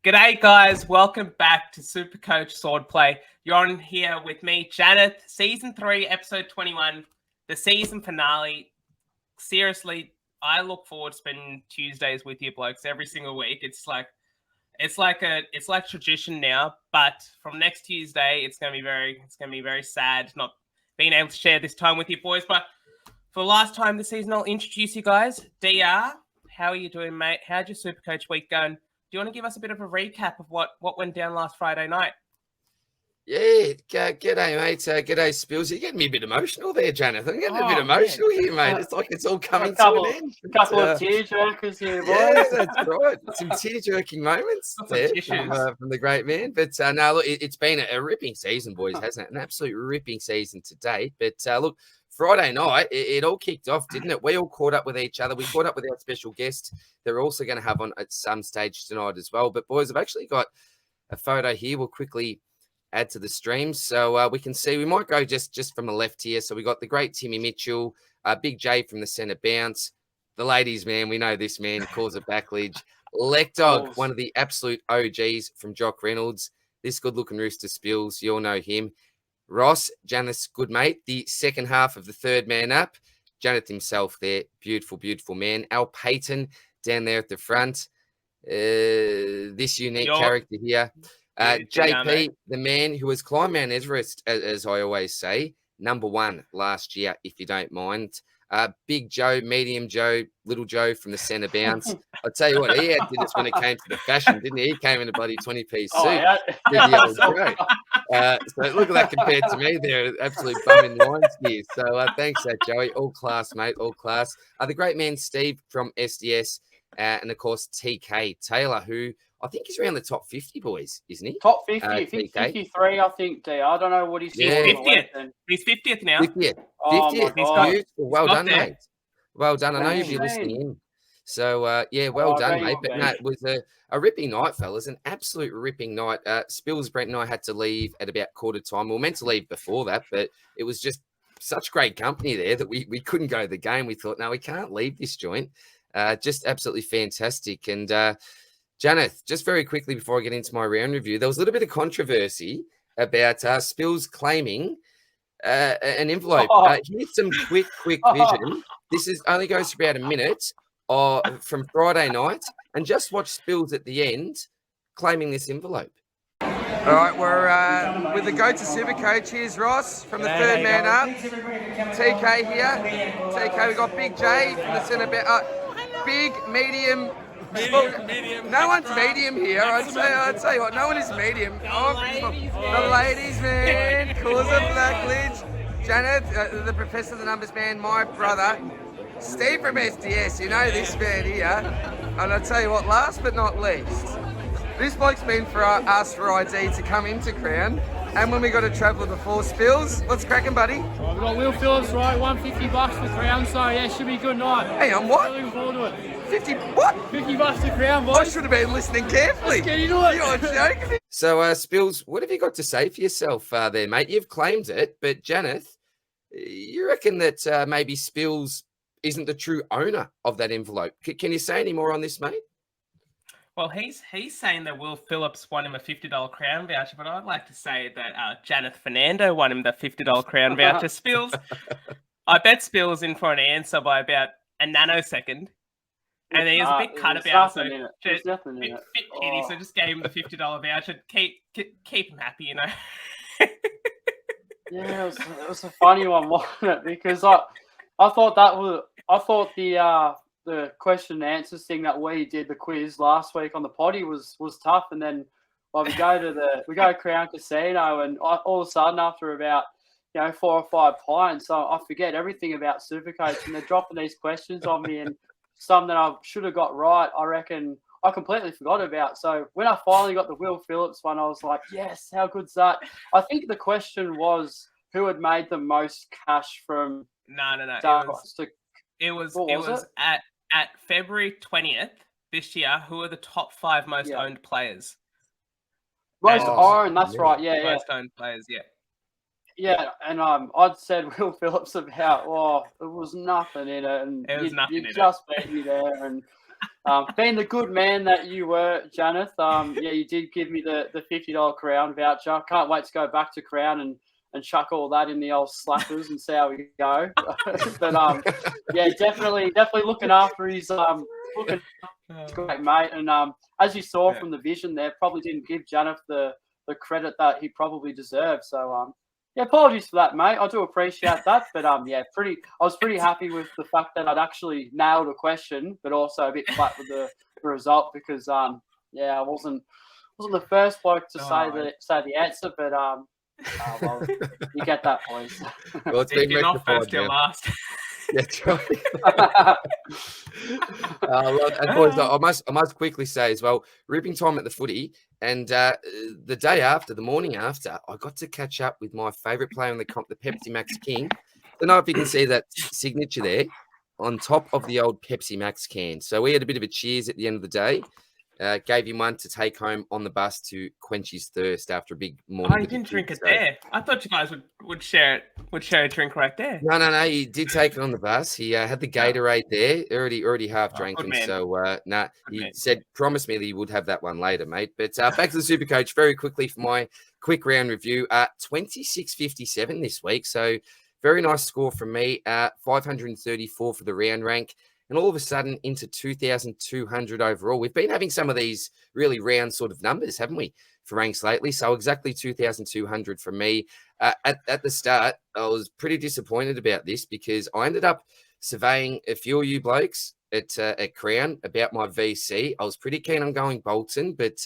G'day, guys. Welcome back to Supercoach Swordplay. You're on here with me, Janath. Season 3, Episode 21, the season finale. Seriously, I look forward to spending Tuesdays with you blokes every single week. It's like tradition now. But from next Tuesday, it's gonna be very sad not being able to share this time with you boys. But for the last time this season, I'll introduce you guys. DR, how are you doing, mate? How'd your Supercoach week going? Do you want to give us a bit of a recap of what went down last Friday night? Yeah, g'day, mate. G'day, Spills. You're getting me a bit emotional there, Janath. I'm getting a bit emotional here, mate. It's like it's all coming to an end. A couple of tearjerkers here, boys. Yeah, that's right. Some tear-jerking moments there from the great man. But no, look, it's been a ripping season, boys, hasn't it? An absolute ripping season to date. But look, Friday night, it all kicked off, didn't it? We all caught up with each other. We caught up with our special guest that we're also going to have on at some stage tonight as well. But, boys, I've actually got a photo here. We'll quickly add to the stream so we can see. We might go just from the left here. So we got the great Timmy Mitchell, Big J from the centre bounce. The ladies, man, we know this man, calls it Backledge. Dog, one of the absolute OGs from Jock Reynolds. This good-looking rooster Spills, you all know him. Ross, Janath's good mate, the second half of the third man up. Janath himself there, beautiful, beautiful man. Al Payton down there at the front. This unique character here. JP, the man who has climbed Mount Everest, as I always say, #1 last year, if you don't mind. Big Joe, Medium Joe, Little Joe from the centre bounce. I'll tell you what, he outdid us when it came to the fashion, didn't he? He came in a bloody 20-piece suit. So look at that compared to me. They're absolute bumming lines here. So thanks, Joey. All class, mate. All class. The great man, Steve from SDS. And, of course, TK Taylor, who I think he's around the top 50, boys, isn't he? Top 50, I think 53, I think, D. I don't know what he's doing. 50th. He's 50th now. 50th. Oh, 50th. my Well done, there. mate. Well done. I know you'll be listening in. So, yeah, well done, mate. But no, it was a ripping night, fellas, an absolute ripping night. Spills, Brent and I had to leave at about quarter time. We were meant to leave before that, but it was just such great company there that we couldn't go to the game. We thought, no, we can't leave this joint. Just absolutely fantastic. And Janath, just very quickly before I get into my round review, there was a little bit of controversy about Spills claiming an envelope. Here's some quick vision. This only goes for about a minute from Friday night. And just watch Spills at the end claiming this envelope. All right, we're with the Go to Supercoach. Here's Ross from the third man up. TK here. TK, we got Big J from the centre. Big, medium. Medium. No one's medium here. I'd say what. No one is medium. The ladies, man. Cause of Blackledge. Janath, the professor, the numbers man, my brother. Steve from SDS. You know this man here. And I'll tell you what, last but not least, this bloke's been for us for ID to come into Crown. And when we got to travel before Spills, what's cracking, buddy? Oh, we've got Will Phillips, right? $150 for Crown, so yeah, should be a good night. Hey, on what? Looking forward to it. 50, what? $50 to Crown, boys. I should have been listening carefully. Let's get into it. You're joking. So, Spills, what have you got to say for yourself there, mate? You've claimed it, but Janath, you reckon that maybe Spills isn't the true owner of that envelope? Can you say any more on this, mate? Well, he's saying that Will Phillips won him a $50 Crown voucher, but I'd like to say that Janath Fernando won him the $50 Crown voucher. Spills, I bet Spills in for an answer by about a nanosecond. And he was a bit cut about it. So just so just gave him the $50 voucher. Keep him happy, you know. Yeah, it was a funny one, wasn't it? Because I thought the question and answers thing that we did, the quiz last week on the potty was tough, and then we go to Crown Casino, and all of a sudden after about 4 or 5 pints, I forget everything about Supercoach, and they're dropping these questions on me, and some that I should have got right, I reckon I completely forgot about. So when I finally got the Will Phillips one, I was like, yes, how good's that? I think the question was who had made the most cash from. No. It was at February 20th this year. Who are the top 5 most owned players? Most owned, that's right. Yeah, most owned players. Yeah. Yeah, and I'd said Will Phillips about, it was nothing in it, and it was you just beat me there, and Being the good man that you were, Janath, yeah, you did give me the $50 Crown voucher. Can't wait to go back to Crown and chuck all that in the old slappers and see how we go. But yeah, definitely looking after his great mate. And as you saw from the vision there, probably didn't give Janath the credit that he probably deserved. So yeah, apologies for that, mate. I do appreciate that. But yeah, I was pretty happy with the fact that I'd actually nailed a question, but also a bit flat with the result because yeah, I wasn't the first bloke to say the answer, but well, you get that, boys. Well, it's been you're not first, you're last. That's right. And boys, I must quickly say as well, ripping time at the footy, and the day after, the morning after, I got to catch up with my favourite player in the comp, the Pepsi Max King. I don't know if you can see that signature there on top of the old Pepsi Max can. So we had a bit of a cheers at the end of the day. Gave him one to take home on the bus to quench his thirst after a big morning. Oh, you didn't drink it there. I thought you guys would share a drink right there. No. He did take it on the bus. He had the Gatorade there, already half drinking. So he said, promised me that he would have that one later, mate. But back to the Supercoach very quickly for my quick round review. 26.57 this week. So very nice score from me. 534 for the round rank. And all of a sudden into 2,200 overall. We've been having some of these really round sort of numbers, haven't we, for ranks lately? So exactly 2,200 from me. At the start, I was pretty disappointed about this because I ended up surveying a few of you blokes at Crown about my VC. I was pretty keen on going Bolton, but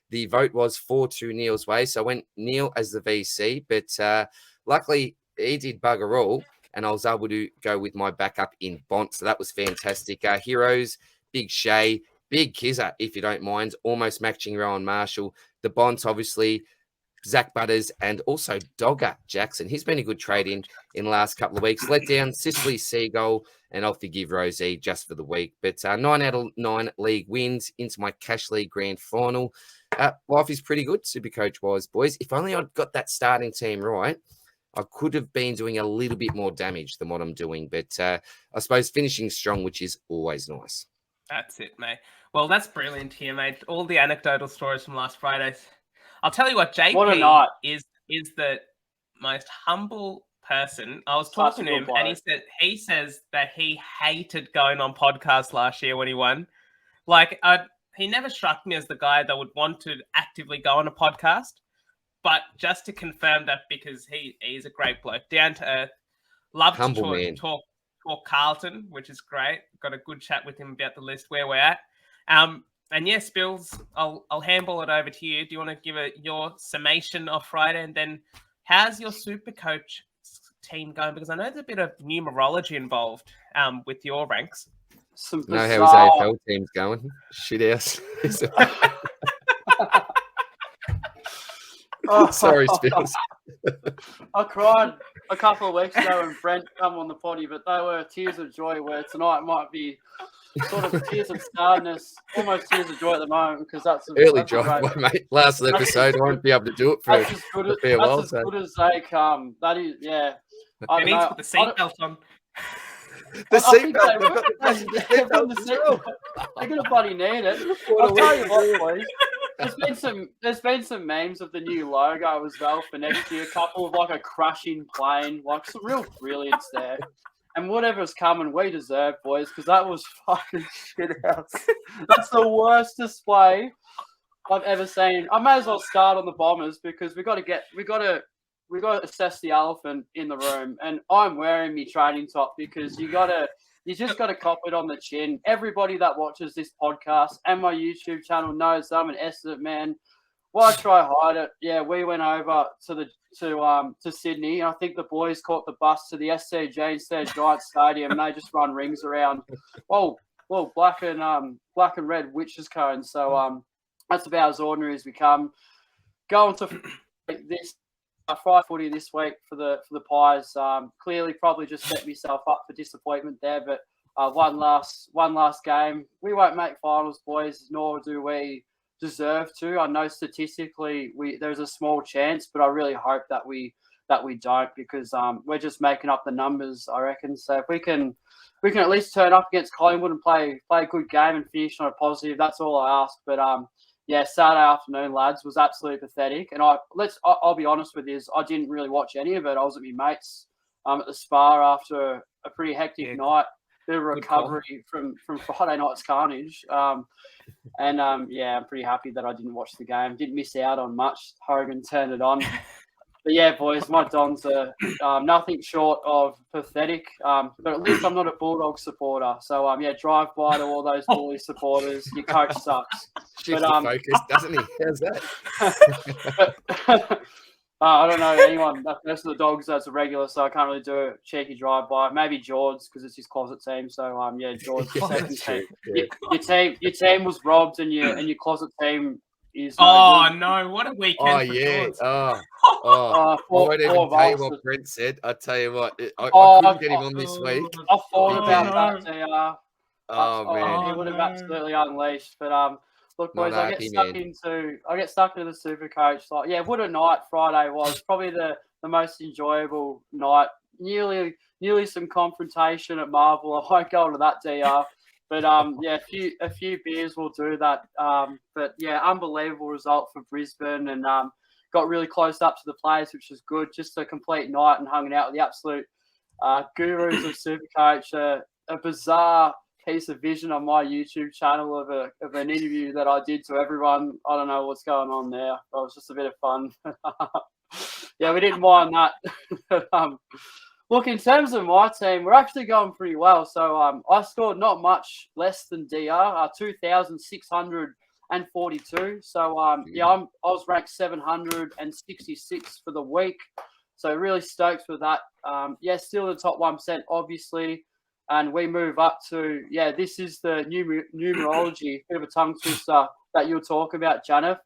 the vote was 4-2 Neil's way. So I went Neil as the VC, but luckily he did bugger all. And I was able to go with my backup in Bont. So that was fantastic. Heroes, Big Shay, Big Kizza, if you don't mind, almost matching Rowan Marshall. The Bonts, obviously, Zach Butters, and also Dogger Jackson. He's been a good trade in the last couple of weeks. Let down Sicily Seagull, and I'll forgive Rosie just for the week. But 9 out of 9 league wins into my Cash League Grand Final. Life is pretty good, Supercoach-wise, boys. If only I'd got that starting team right, I could have been doing a little bit more damage than what I'm doing, but I suppose finishing strong, which is always nice. That's it, mate. Well, that's brilliant here, mate. All the anecdotal stories from last Friday. I'll tell you what, JP is the most humble person. I was talking to him, and he says that he hated going on podcasts last year when he won. Like, he never struck me as the guy that would want to actively go on a podcast. But just to confirm that, because he's a great bloke, down to earth, love to talk Carlton, which is great. Got a good chat with him about the list where we're at. And yeah, Spills, I'll handball it over to you. Do you want to give your summation of Friday, and then how's your Supercoach team going? Because I know there's a bit of numerology involved with your ranks. Know how his AFL team's going? Shit ass. Sorry, Spills. I cried a couple of weeks ago when Brent come on the potty, but they were tears of joy, where tonight might be sort of tears of sadness, almost tears of joy at the moment, because that's early driveway, mate. Last episode, I won't be able to do it for a fair while. That's as good as they come. That is, yeah. He needs to put the seatbelt on. The seatbelt. They're going to bloody need it. I'll tell you what, boys. There's been some memes of the new logo as well for next year. A couple of like a crashing plane, like some real brilliance there. And whatever's coming, we deserve, boys, because that was fucking shit house. That's the worst display I've ever seen. I may as well start on the Bombers because we got to assess the elephant in the room. And I'm wearing my training top because you just got to cop it on the chin. Everybody that watches this podcast and my YouTube channel knows that I'm an Essendon man. Why try hide it? Yeah, we went over to Sydney. I think the boys caught the bus to the SCG instead of Giant Stadium, and they just run rings around. Well, black and red witches cones. So that's about as ordinary as we come. Going to this Friday footy this week for the Pies. Clearly, probably just set myself up for disappointment there. But one last game. We won't make finals, boys, nor do we deserve to. I know statistically there's a small chance, but I really hope that we that we don't, because we're just making up the numbers, I reckon. So if we can at least turn up against Collingwood and play a good game and finish on a positive, that's all I ask. But yeah, Saturday afternoon, lads, was absolutely pathetic. And I'll be honest with you, I didn't really watch any of it. I was at my mates at the spa after a pretty hectic night. Bit of recovery from Friday night's carnage. And I'm pretty happy that I didn't watch the game. Didn't miss out on much. Hogan turned it on. But yeah, boys, my Dons are nothing short of pathetic. But at least I'm not a Bulldog supporter. So drive by to all those Bully supporters. Your coach sucks. Shifts the focus, doesn't he? How's that? I don't know anyone. Most of the Dogs that's a regular, so I can't really do a cheeky drive by. Maybe George because it's his closet team. So George. Your team was robbed, and your closet team is. No! What a weekend! Oh yeah! I won't even tell you what Brent said. I tell you what, I couldn't get him on this week. I thought about that, JR. Man, he would have absolutely unleashed, but look, boys, I get stuck into the Supercoach. Like, what a night Friday was. Probably the most enjoyable night. Nearly some confrontation at Marvel. I won't go into that, DR. But a few beers will do that. But unbelievable result for Brisbane, and got really close up to the players, which was good. Just a complete night and hanging out with the absolute gurus of Supercoach. A bizarre piece of vision on my YouTube channel of an interview that I did to everyone. I don't know what's going on there. It was just a bit of fun. We didn't mind that. Look, in terms of my team, we're actually going pretty well. So I scored not much less than DR, 2,642. So I was ranked 766 for the week. So really stoked with that. Still in the top 1%, obviously. And we move up to, this is the numerology, bit of a tongue twister that you'll talk about, Janath.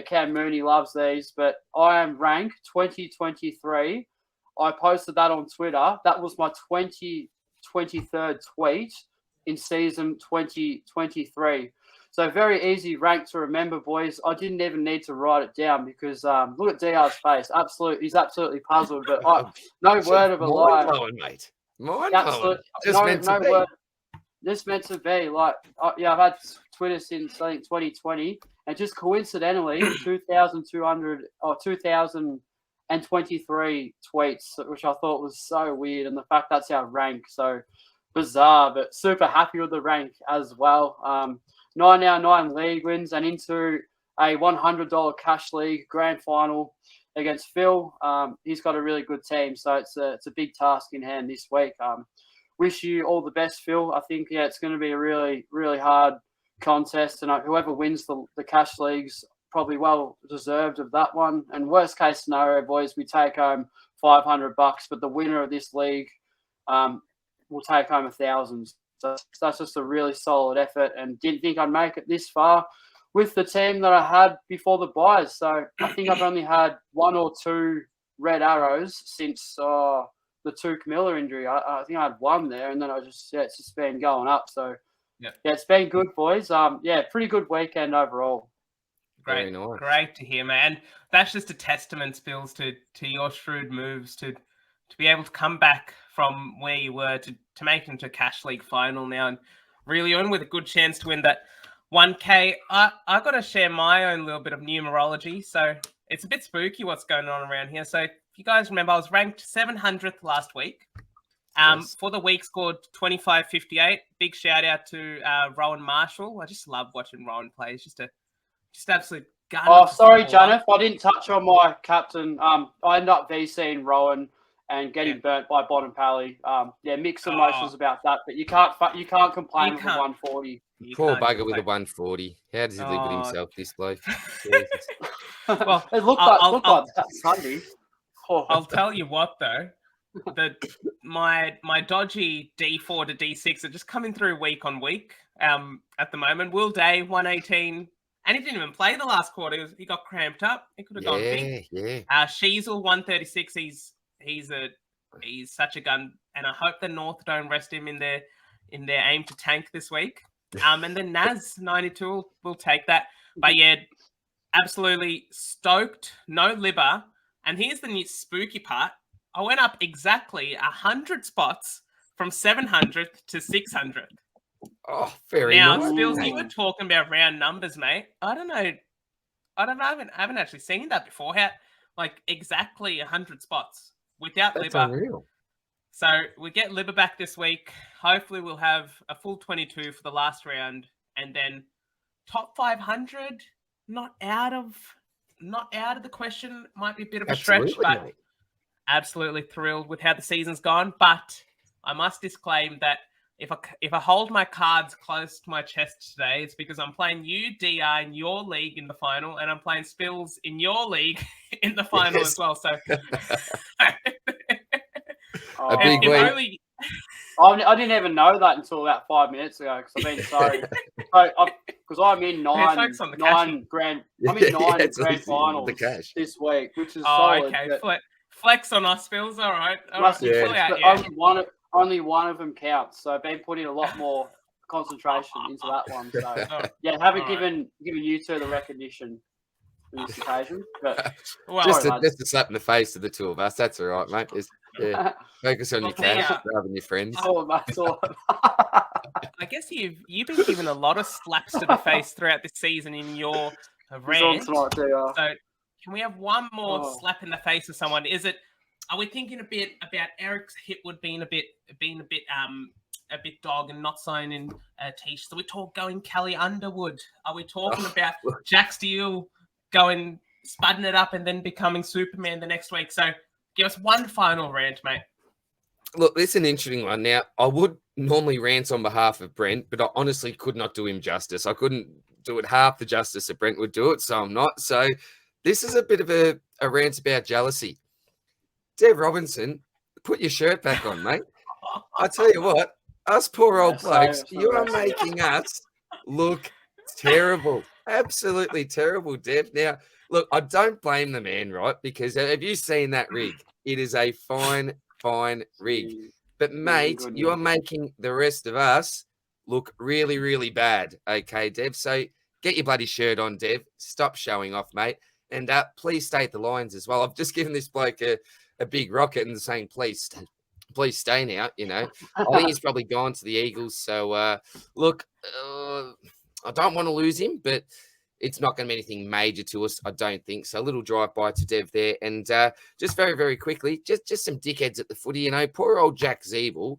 Cam Mooney loves these, but I am ranked 2023. I posted that on Twitter. That was my 23rd tweet in season 2023. So very easy rank to remember, boys. I didn't even need to write it down because look at DR's face. He's absolutely puzzled, but no word of a lie. Mind-blowing, mate. Absolutely. No word. Just meant to be. Like, I've had Twitter since I think 2020, and just coincidentally, 2,023 tweets, which I thought was so weird, and the fact that's our rank, so bizarre, but super happy with the rank as well. 9 out of 9 league wins, and into a $100 cash league grand final against Phil. He's got a really good team, so it's a big task in hand this week. Wish you all the best, Phil. I think it's going to be a really, really hard contest, and whoever wins the cash leagues probably well deserved of that one. And worst case scenario, boys, we take home $500, but the winner of this league will take home 1,000. So that's just a really solid effort, and didn't think I'd make it this far with the team that I had before the buys. So I think I've only had 1 or 2 red arrows since the Tuke Miller injury. I think I had 1 there, and then it's just been going up. So it's been good, boys. Pretty good weekend overall. Great, nice. Great to hear, man. That's just a testament, Spills, to your shrewd moves to be able to come back from where you were to make it into a cash league final now, and really on with a good chance to win that 1K. I got to share my own little bit of numerology, so it's a bit spooky what's going on around here. So if you guys remember, I was ranked 700th last week. For the week, scored 25.58. Big shout out to Rowan Marshall. I just love watching Rowan play. He's just absolute gun. Oh, sorry, Janath. I didn't touch on my captain. I ended up VCing Rowan and getting burnt by Bonampally. Mixed emotions about that, but you can't complain with a 140. Poor bugger with a 140. How does he live with himself, this bloke? Well, it looked like that Sunday. I'll tell you what, though. My dodgy D4 to D6 are just coming through week on week at the moment. Will Day, 118. And he didn't even play the last quarter. He got cramped up. He could have gone big. Sheasel, 136. He's such a gun. And I hope the North don't rest him in their aim to tank this week. And then Naz, 92, will take that. But absolutely stoked. No Libba. And here's the new spooky part. I went up exactly 100 spots from 700th to 600th. Oh, very now, nice. Spills, you were talking about round numbers, mate. I don't know. I haven't actually seen that before. How, like, exactly 100 spots without That's Libba. unreal. So we get Libba back this week. Hopefully we'll have a full 22 for the last round. And then top 500, not out of the question. Might be a bit of a stretch, but mate. absolutely thrilled with how the season's gone. But I must disclaim that if I hold my cards close to my chest today, it's because I'm playing you, DR, in your league in the final, and I'm playing Spills in your league in the final as well. So a big week. I didn't even know that until about 5 minutes ago because I've been because I'm in nine grand finals this week, which is solid. Okay, flex on us, Spills. All right. Only one of them counts, so I've been putting a lot more concentration into that one. So haven't given you two the recognition on this occasion, but just a slap in the face to the two of us. That's all right, mate. Focus on your cash rather than your friends. I guess you've been given a lot of slaps to the face throughout this season in your rant. So can we have one more slap in the face of someone? Are we thinking a bit about Eric Hitwood being a bit dog and not signing Tish? So we talk going Kelly Underwood. Are we talking about Jack Steele going spudding it up and then becoming Superman the next week? So give us one final rant, mate. Look, this is an interesting one. Now, I would normally rant on behalf of Brent, but I honestly could not do him justice. I couldn't do it half the justice that Brent would do it, so I'm not. So this is a bit of a rant about jealousy. Dev Robinson, put your shirt back on, mate. I tell you what, us poor old blokes, you are making us look terrible. Absolutely terrible, Dev. Now, look, I don't blame the man, right? Because have you seen that rig? It is a fine rig. But, mate, you are making the rest of us look really, really bad. Okay, Dev? So get your bloody shirt on, Dev. Stop showing off, mate. And please stay at the Lions as well. I've just given this bloke a big rocket and saying, please stay now, you know. I think he's probably gone to the Eagles. So, look, I don't want to lose him, but it's not going to be anything major to us, I don't think. So a little drive-by to Dev there. And just very, very quickly, just some dickheads at the footy, you know. Poor old Jack Zeeble,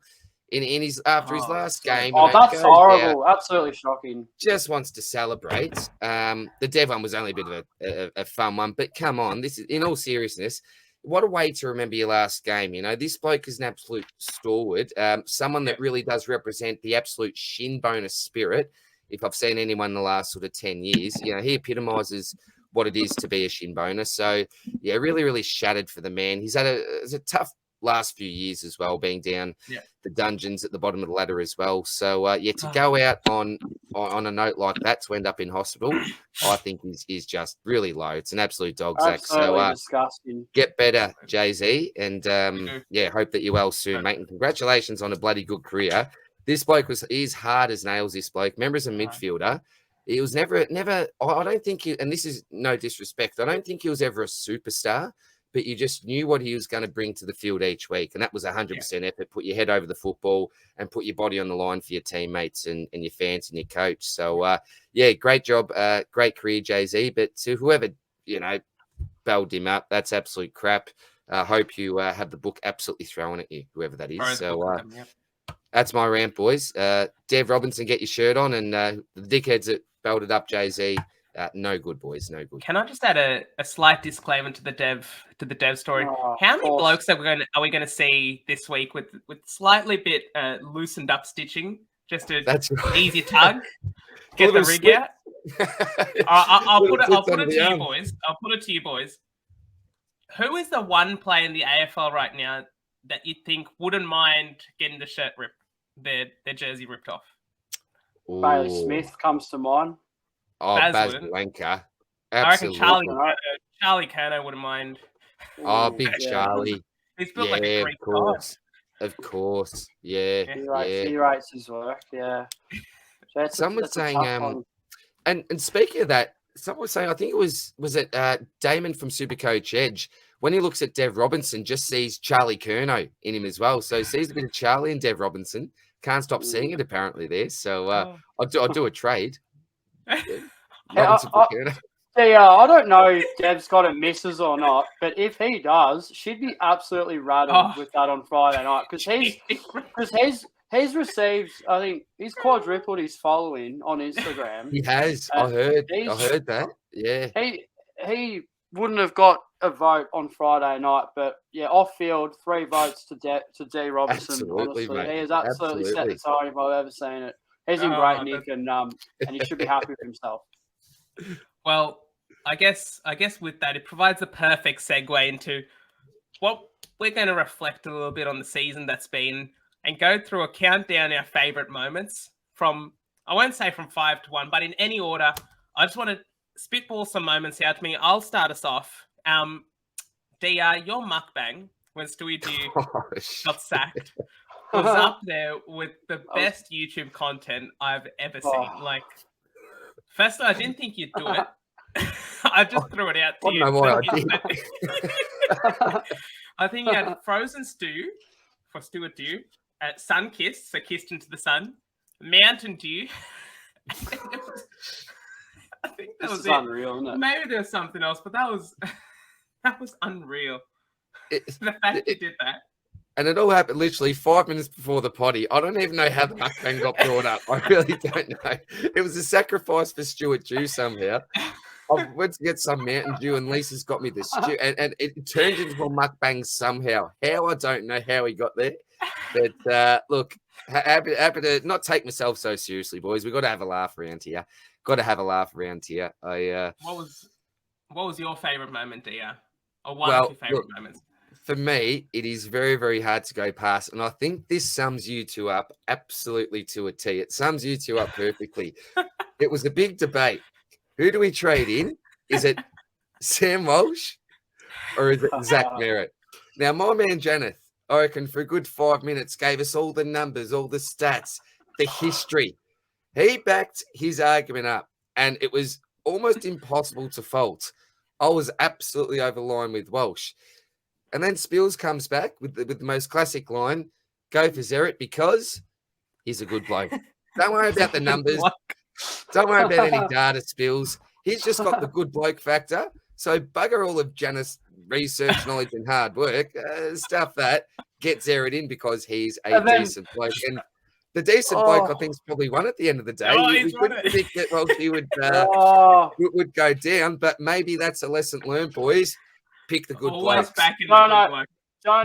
after his last game. That's horrible. Absolutely shocking. Just wants to celebrate. The Dev one was only a bit of a fun one, but come on, this is, in all seriousness, what a way to remember your last game. You know, this bloke is an absolute stalwart, someone that really does represent the absolute shin boner spirit. If I've seen anyone in the last sort of 10 years, you know, he epitomizes what it is to be a shin boner. So, yeah, really, really shattered for the man. He's had a tough last few years as well, being down the dungeons at the bottom of the ladder as well. So, to go out on a note like that, to end up in hospital, I think is just really low. It's an absolute dog sack. So, disgusting. Get better, Jay-Z, and hope that you're well soon, mate. And congratulations on a bloody good career. This bloke he's hard as nails, this bloke. Remember, as a midfielder, he was never, I don't think and this is no disrespect, I don't think he was ever a superstar, but you just knew what he was going to bring to the field each week. And that was 100% effort. Put your head over the football and put your body on the line for your teammates and your fans and your coach. So, great job. Great career, Jay-Z. But to whoever, you know, belled him up, that's absolute crap. Hope you have the book absolutely thrown at you, whoever that is. So, that's my rant, boys. Dev Robinson, get your shirt on, and the dickheads that belted up Jay-Z, no good, boys, no good. Can I just add a slight disclaimer to the Dev story? How many blokes are we going to see this week with slightly bit loosened up stitching, just to easy tug, get the rig out? I'll put it to you boys. I'll put it to you boys. Who is the one player in the AFL right now that you think wouldn't mind getting the shirt ripped, their jersey ripped off? Ooh. Bailey Smith comes to mind. Oh, Baz Blanca. I reckon Charlie Cano wouldn't mind. Oh, big Charlie. He's built like a great card. Of course. Yeah. He rates his work, yeah. So someone's saying, and speaking of that, someone was saying, I think it was it Damon from Supercoach Edge when he looks at Dev Robinson, just sees Charlie Curnow in him as well. So he sees a bit of Charlie and Dev Robinson. Can't stop seeing it apparently there. So I'll do a trade. Robinson for Curnow. I don't know if Dev's got a misses or not, but if he does, she'd be absolutely rattled with that on Friday night because he's received, I think he's quadrupled his following on Instagram. He has. I heard that. Yeah. He wouldn't have got a vote on Friday night, but yeah, off field 3 votes to D Robinson. Absolutely, honestly. mate. He has absolutely set the tone if I've ever seen it. He's in great nick and he should be happy with himself. Well, I guess with that, it provides a perfect segue into what we're going to reflect a little bit on the season that's been and go through a countdown our favourite moments from, I won't say from 5 to 1, but in any order. I just want to spitball some moments out to me. I'll start us off. DR, your mukbang when Stewie Dew got sacked was up there with the best YouTube content I've ever seen. Like, first I didn't think you'd do it. I just threw it out to you. I don't know why I did. I think you had frozen stew for Stuart Dew, sun kissed, so kissed into the sun, Mountain Dew. I think that was it. Unreal, isn't it? Maybe there was something else, but that was unreal. The fact you did that. And it all happened literally 5 minutes before the potty. I don't even know how the mukbang got brought up. I really don't know. It was a sacrifice for Stuart Dew somehow. I went to get some Mountain Dew and Lisa's got me the stew. And it turned into a mukbang somehow. How, I don't know how he got there. But look, happy to not take myself so seriously, boys. We've got to have a laugh around here. What was your favourite moment, Dia? Or one of your favourite moments? For me, it is very, very hard to go past. And I think this sums you two up absolutely to a T. It sums you two up perfectly. It was a big debate. Who do we trade in? Is it Sam Walsh or is it Zach Merritt? Now, my man Janath, I reckon for a good 5 minutes, gave us all the numbers, all the stats, the history. He backed his argument up, and it was almost impossible to fault. I was absolutely over the line with Walsh. And then Spills comes back with the most classic line, go for Zerrett because he's a good bloke. Don't worry about the numbers. Don't worry about any data, Spills. He's just got the good bloke factor. So bugger all of Janath's research, knowledge, and hard work. Stuff that. Get Zerrett in because he's a decent bloke. And the decent bloke, I think, is probably won at the end of the day. We couldn't predict that Walshy would go down, but maybe that's a lesson learned, boys. Pick the good blokes. Don't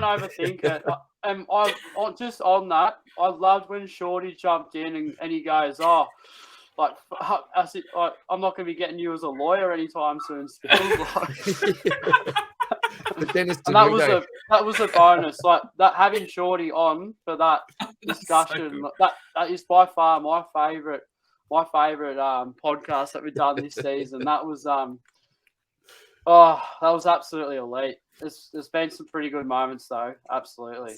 overthink it. I just on that, I loved when Shorty jumped in and he goes, I'm not going to be getting you as a lawyer anytime soon. That was a bonus. Like that, having Shorty on for that discussion. So that is by far my favorite podcast that we've done this season. That was that was absolutely elite. There's been some pretty good moments though. Absolutely.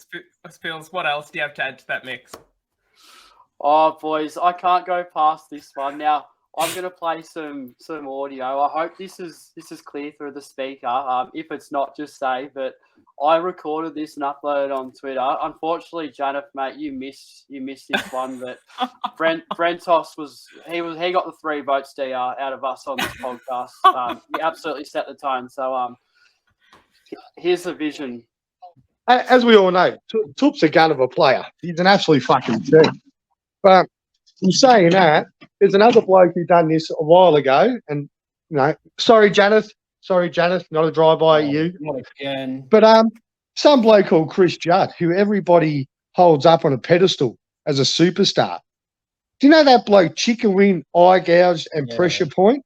Spills, what else do you have to add to that mix? Oh, boys, I can't go past this one. Now, I'm going to play some audio. I hope this is clear through the speaker. If it's not, just say. But I recorded this and uploaded on Twitter. Unfortunately, Janath, mate, you missed this one. But Brentos he got the 3 votes DR out of us on this podcast. He absolutely set the tone. So here's the vision. As we all know, Toop's a gun of a player. He's an absolute fucking team. But in saying that, there's another bloke who done this a while ago, and sorry Janath, not a drive-by at you. Not again. But some bloke called Chris Judd, who everybody holds up on a pedestal as a superstar. Do you know that bloke chicken wing, eye gouge, and pressure point?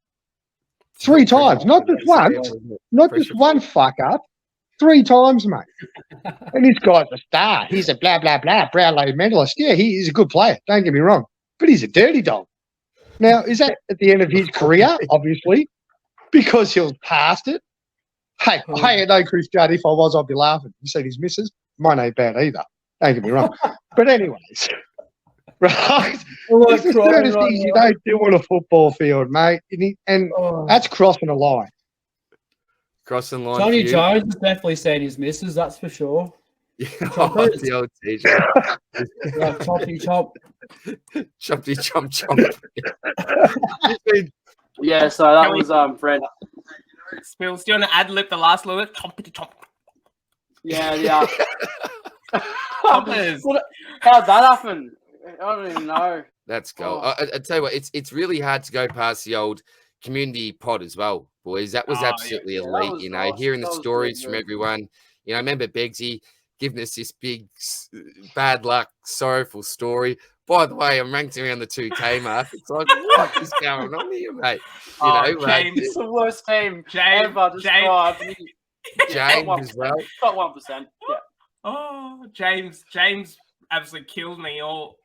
3 times, not just once, not just one fuck up. 3 times, mate. And this guy's a star. He's a blah, blah, blah, Brownlow medalist. Yeah, he's a good player. Don't get me wrong. But he's a dirty dog. Now, is that at the end of his career? Obviously, because he'll past it. Hey, I know Chris Judd. If I was, I'd be laughing. You see his missus? Mine ain't bad either. Don't get me wrong. But anyways, right? It's the sort of things you don't do on a football field, mate. And that's crossing a line. Crossing line. Johnny for you. Jones has definitely seen his misses, that's for sure. Choppers. The old TJ. Like choppy chop. Choppy chomp chomp. Yeah, so that Can we- was Fred. Spills, do you want to ad-lib the last little bit? Chompity chomp. Yeah. Choppers. How'd that happen? I don't even know. Let's go. Oh. I tell you what, it's really hard to go past the old community pod as well, boys. That was Oh, yeah. absolutely Yeah, that elite. was You know, awesome. hearing the That was stories good, from yeah. everyone. You know, I remember Beggsy giving us this big bad luck, sorrowful story. By the way, I'm ranked around the 2K mark. It's like, what is going on here, mate? You know, James, It's the worst team James, ever described. James as well. Got 1%. Yeah. Oh, James absolutely killed me all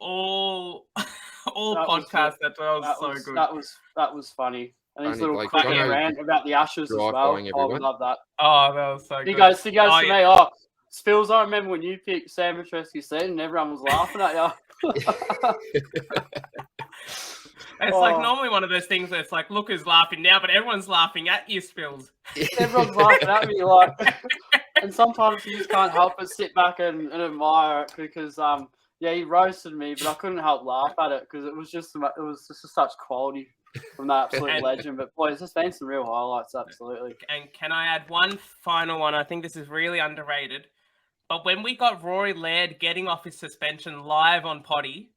That was podcasts. That was That so was good. that was funny. And his Funny, little like, quick Jono rant about the Ashes as well. drive-bying Oh, we everyone. love that. Oh, that was so He good. goes to Oh, me, yeah. oh, Spills, I remember when you picked Sam Matreski season and everyone was laughing at you. It's like normally one of those things where it's like, look who's laughing now, but everyone's laughing at you, Spills. Everyone's laughing at me, like, and sometimes you just can't help but sit back and admire it because, he roasted me, but I couldn't help laugh at it because it was just such quality from that absolute And- legend. But boys, there's been some real highlights, absolutely. And can I add one final one? I think this is really underrated. But when we got Rory Laird getting off his suspension live on Potty,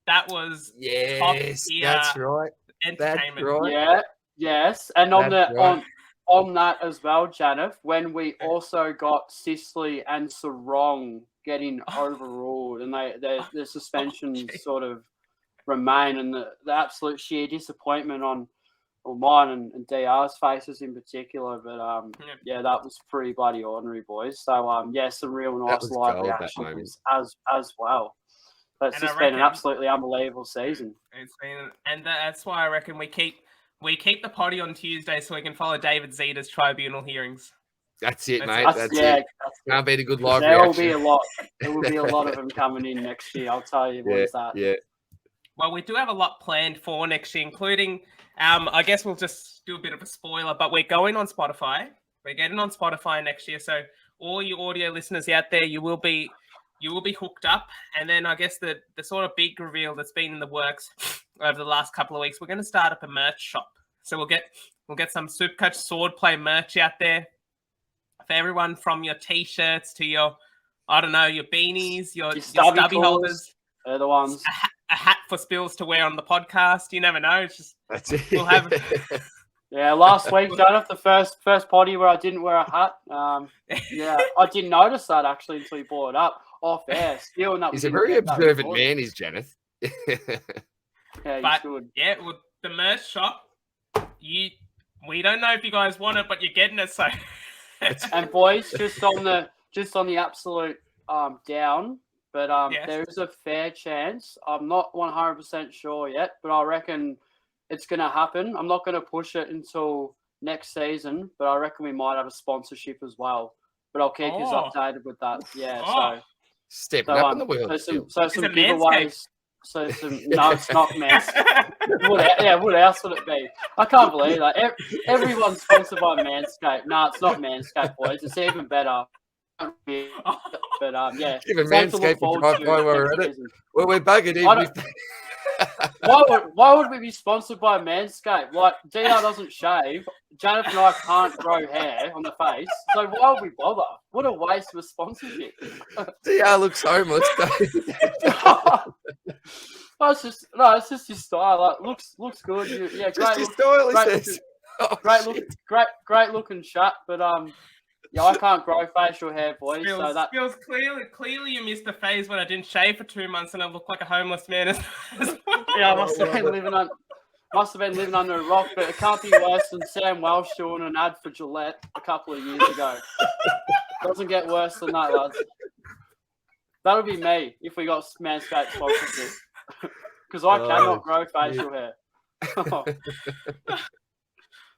that was Yes, tier that's right. entertainment. right. Yeah, yes, and on That's the right. on that as well, Janath, when we also got Sisley and Sarong getting overruled, and their suspensions gee. sort of remain, and the absolute sheer disappointment on mine and DR's faces in particular. But yeah, that was pretty bloody ordinary, boys. So yeah, some real nice was live gold, that reactions as well. But it's And I just been an reckon- absolutely unbelievable season. It's been, and that's why I reckon we keep the Potty on Tuesday so we can follow David Zeta's tribunal hearings. That's it, That's- mate. That's it. Can't beat a good live There will reaction. be a lot. There will be a lot of them coming in next year. I'll tell you what is that. Yeah. Well, we do have a lot planned for next year, including, I guess we'll just do a bit of a spoiler, but we're going on Spotify. We're getting on Spotify next year. So all you audio listeners out there, you will be hooked up. And then I guess the sort of big reveal that's been in the works over the last couple of weeks, we're going to start up a merch shop. So we'll get some Supercoach Swordplay merch out there for everyone, from your t-shirts to your, I don't know, your beanies, your stubby holders. They're the ones. A hat for Spills to wear on the podcast. You never know. It's just That's it. we'll have. Yeah, last week, Janath, the first potty where I didn't wear a hat. Yeah, I didn't notice that actually until you brought it up off air. Still, and that He's we a didn't very get that observant recorded. man, is Janath. Yeah, he's But good. yeah, well, the merch shop. We don't know if you guys want it, but you're getting it. So And boys, just on the absolute down, but Yes. there is a fair chance. I'm not 100% sure yet, but I reckon it's going to happen. I'm not going to push it until next season, but I reckon we might have a sponsorship as well. But I'll keep you Oh. updated with that. Yeah. Oh. Stepping So up in the world. some Is giveaways. No, it's not Manscaped. What else would it be? I can't believe that. Everyone's sponsored by Manscaped. No, it's not Manscaped, boys. It's even better. But yeah. Give a something to look Manscaped a forward drive to by while we're next at it. season. Well, we're buggered I even don't- if Why would we be sponsored by Manscaped? Like, DR doesn't shave. Janath and I can't grow hair on the face. So why would we bother? What a waste of a sponsorship. DR looks homeless. It's just your style. Like, looks good. Yeah, Just great. his style, he great says. Oh, Great shit. look, great looking shot, but yeah, I can't grow facial hair, boys. So that Spills, clearly you missed the phase when I didn't shave for 2 months and I looked like a homeless man. yeah, I must have been living under a rock, but it can't be worse than Sam Welsh doing an ad for Gillette a couple of years ago. Doesn't get worse than that, lads. That would be me if we got Manscaped sponsorship, because I cannot grow facial hair.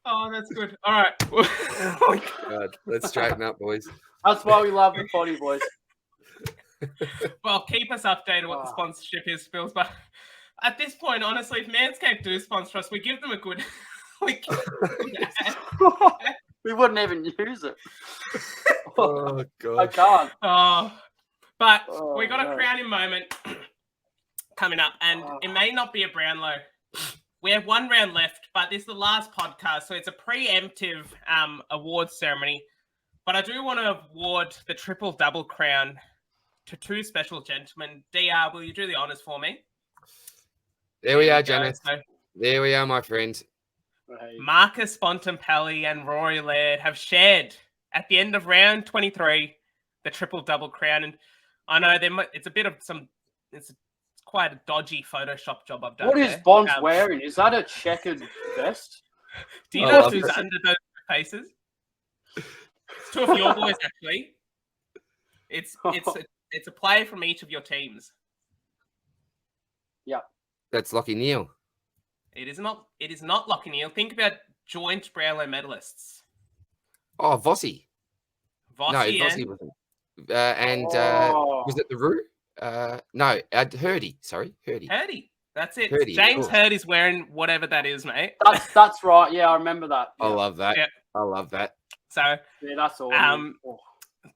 Oh, that's good. All right. God, let's straighten up, boys. That's why we love the potty, boys. Well, keep us updated what the sponsorship is, Spills. But at this point, honestly, if Manscaped do sponsor us, we give them a good. We wouldn't even use it. Oh I god. can't. But Oh, we got a no. crowning moment coming up, and it may not be a Brownlow. We have one round left, but this is the last podcast, so it's a preemptive awards ceremony. But I do want to award the triple-double crown to two special gentlemen. DR, will you do the honours for me? There we are, go. Janath. So, There we are, my friend. Hey. Marcus Bontempelli and Rory Laird have shared at the end of round 23 the triple-double crown. And I know it's a bit of it's quite a dodgy Photoshop job I've done. What is Bonds wearing? Is that a checkered vest? Do you I know love who's it. under those faces? It's two of your boys, actually. It's a player from each of your teams. That's Lockie Neal. It is not Lockie Neal. Think about joint Brownlow medalists. Oh, Vossi. No, Vossi Vossi and wasn't. Was it the Roo? No, Hurdy. Sorry, Hurdy. Hurdy. That's it. Hurdy, of James course. Hurdy's wearing whatever that is, mate. That's right. Yeah, I remember that. I Yeah, love that. Yeah. I love that. So yeah that's all.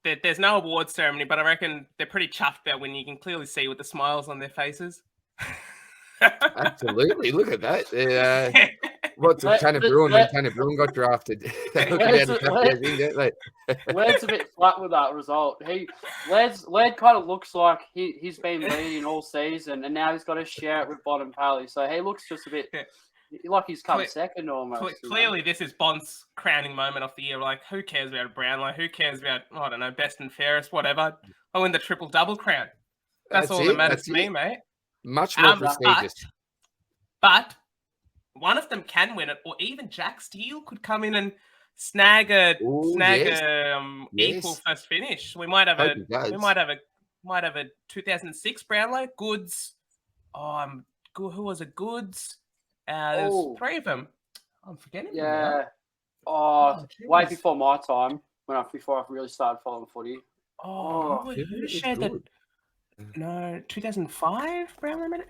there's no awards ceremony, but I reckon they're pretty chuffed about when you can clearly see with the smiles on their faces. Absolutely. Look at that. What's Let- Tanner let- Bruin when let- Tanner Bruin got drafted? They look Let's- about to chuck let's- theirs in, don't they? Lair's a bit flat with that result. Laird kind of looks like he's been leading all season, and now he's got to share it with Bontempelli. So he looks just a bit like he's come second almost. Clearly, this is Bond's crowning moment of the year. Like, who cares about a Brownlow? Who cares about, I don't know, best and fairest, whatever? I win the triple-double crown. That's all that matters to me, mate. Much more prestigious. But one of them can win it, or even Jack Steele could come in and snag a equal first finish. We might have a 2006 Brownlow. Goods. Who was it? Goods. There's three of them. I'm forgetting. Yeah. geez. Way before my time, before I really started following footy. Who shared that? No, 2005 Brownlow medal.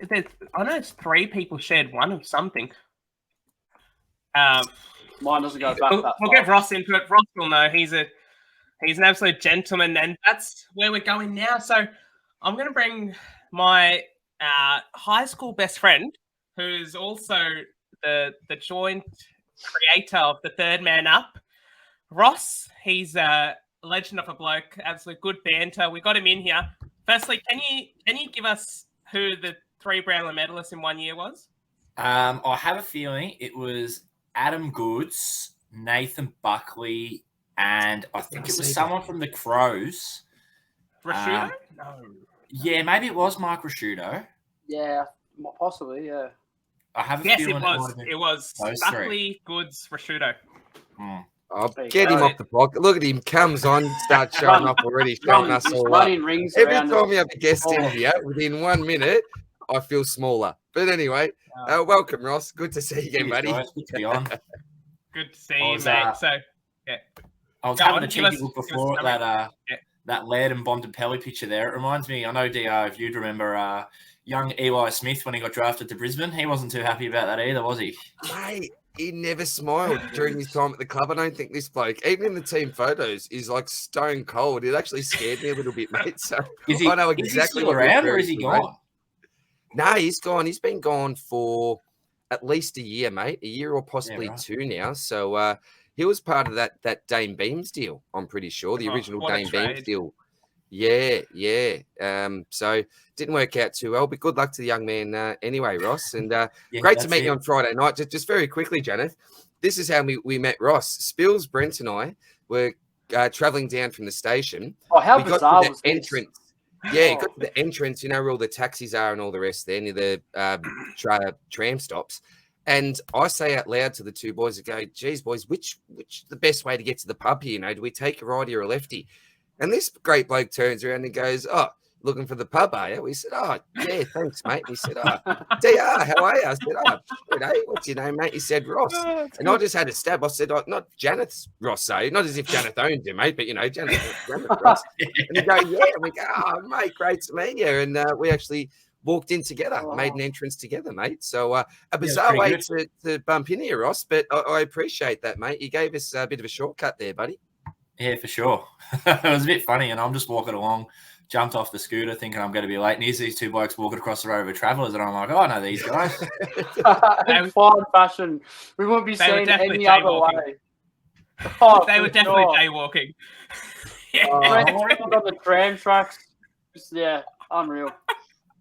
I know it's three people shared one of something. Mine doesn't go back that far. We'll get Ross into it. Ross will know. He's an absolute gentleman, and that's where we're going now. So I'm going to bring my high school best friend, who's also the joint creator of the Third Man Up. Ross, he's a legend of a bloke, absolute good banter. We got him in here. Firstly, can you give us who the three Brownlow medalists in 1 year was? I have a feeling it was Adam Goods, Nathan Buckley, and I think it was someone from the Crows. Rashudo? No. Yeah, maybe it was Mike Rashudo. Yeah, possibly, yeah. I have a Yes, feeling it was those Buckley, three. Goods, Rashudo. I'll There you get him go. off the block. Look at him, comes on, starts showing up already, showing us all up. running rings Every around time we have a guest in here, within 1 minute, I feel smaller. But anyway, welcome, Ross. Good to see you again, buddy. Guys, good to be on. Good to see you, was, mate. So, yeah. I was Go having on, a give cheeky us- look give us before a at that Laird and Bontempelli picture there. It reminds me, I know, DR, if you'd remember young Eli Smith when he got drafted to Brisbane. He wasn't too happy about that either, was he? Mate, he never smiled during his time at the club. I don't think this bloke, even in the team photos, is like stone cold. It actually scared me a little bit, mate. So Is he, I know is he exactly still what you're around or referring is he to, gone? mate. No, he's gone. He's been gone for at least a year, mate. A year or possibly two now. So he was part of that Dame Beams deal, I'm pretty sure. The original what a Dame Beams trade. deal. Yeah. So didn't work out too well, but good luck to the young man anyway, Ross. And Yeah, great to that's meet you it. on Friday night. Just very quickly, Janath, this is how we met Ross. Spills, Brent and I were traveling down from the station. Oh, how We got bizarre to was the this? entrance. Yeah, got to the entrance, where all the taxis are and all the rest there near the tram stops. And I say out loud to the two boys, I go, geez, boys, which is the best way to get to the pub here? Do we take a righty or a lefty? And this great bloke turns around and goes, oh, looking for the pub, are you? We said, oh, yeah, thanks, mate. And he said, oh, DR, how are you? I said, oh, good, eh? What's your name, mate? He said, Ross. And I just had a stab. I said, oh, not Janath's Ross, eh? Not as if Janath owned him, mate, but, Janath Ross. And he go, yeah. And we go, oh, mate, great to meet you. And we actually walked in together, made an entrance together, mate. So a bizarre pretty way to bump into you, Ross, but I appreciate that, mate. You gave us a bit of a shortcut there, buddy. Yeah, for sure. It was a bit funny, and I'm just walking along, jumped off the scooter thinking I'm going to be late, and here's these two blokes walking across the road with Travellers, and I'm like, oh, I know these guys. In fine fashion. We wouldn't be seen any other way. Oh, they were definitely jaywalking. Yeah. On the tram tracks. Yeah, unreal.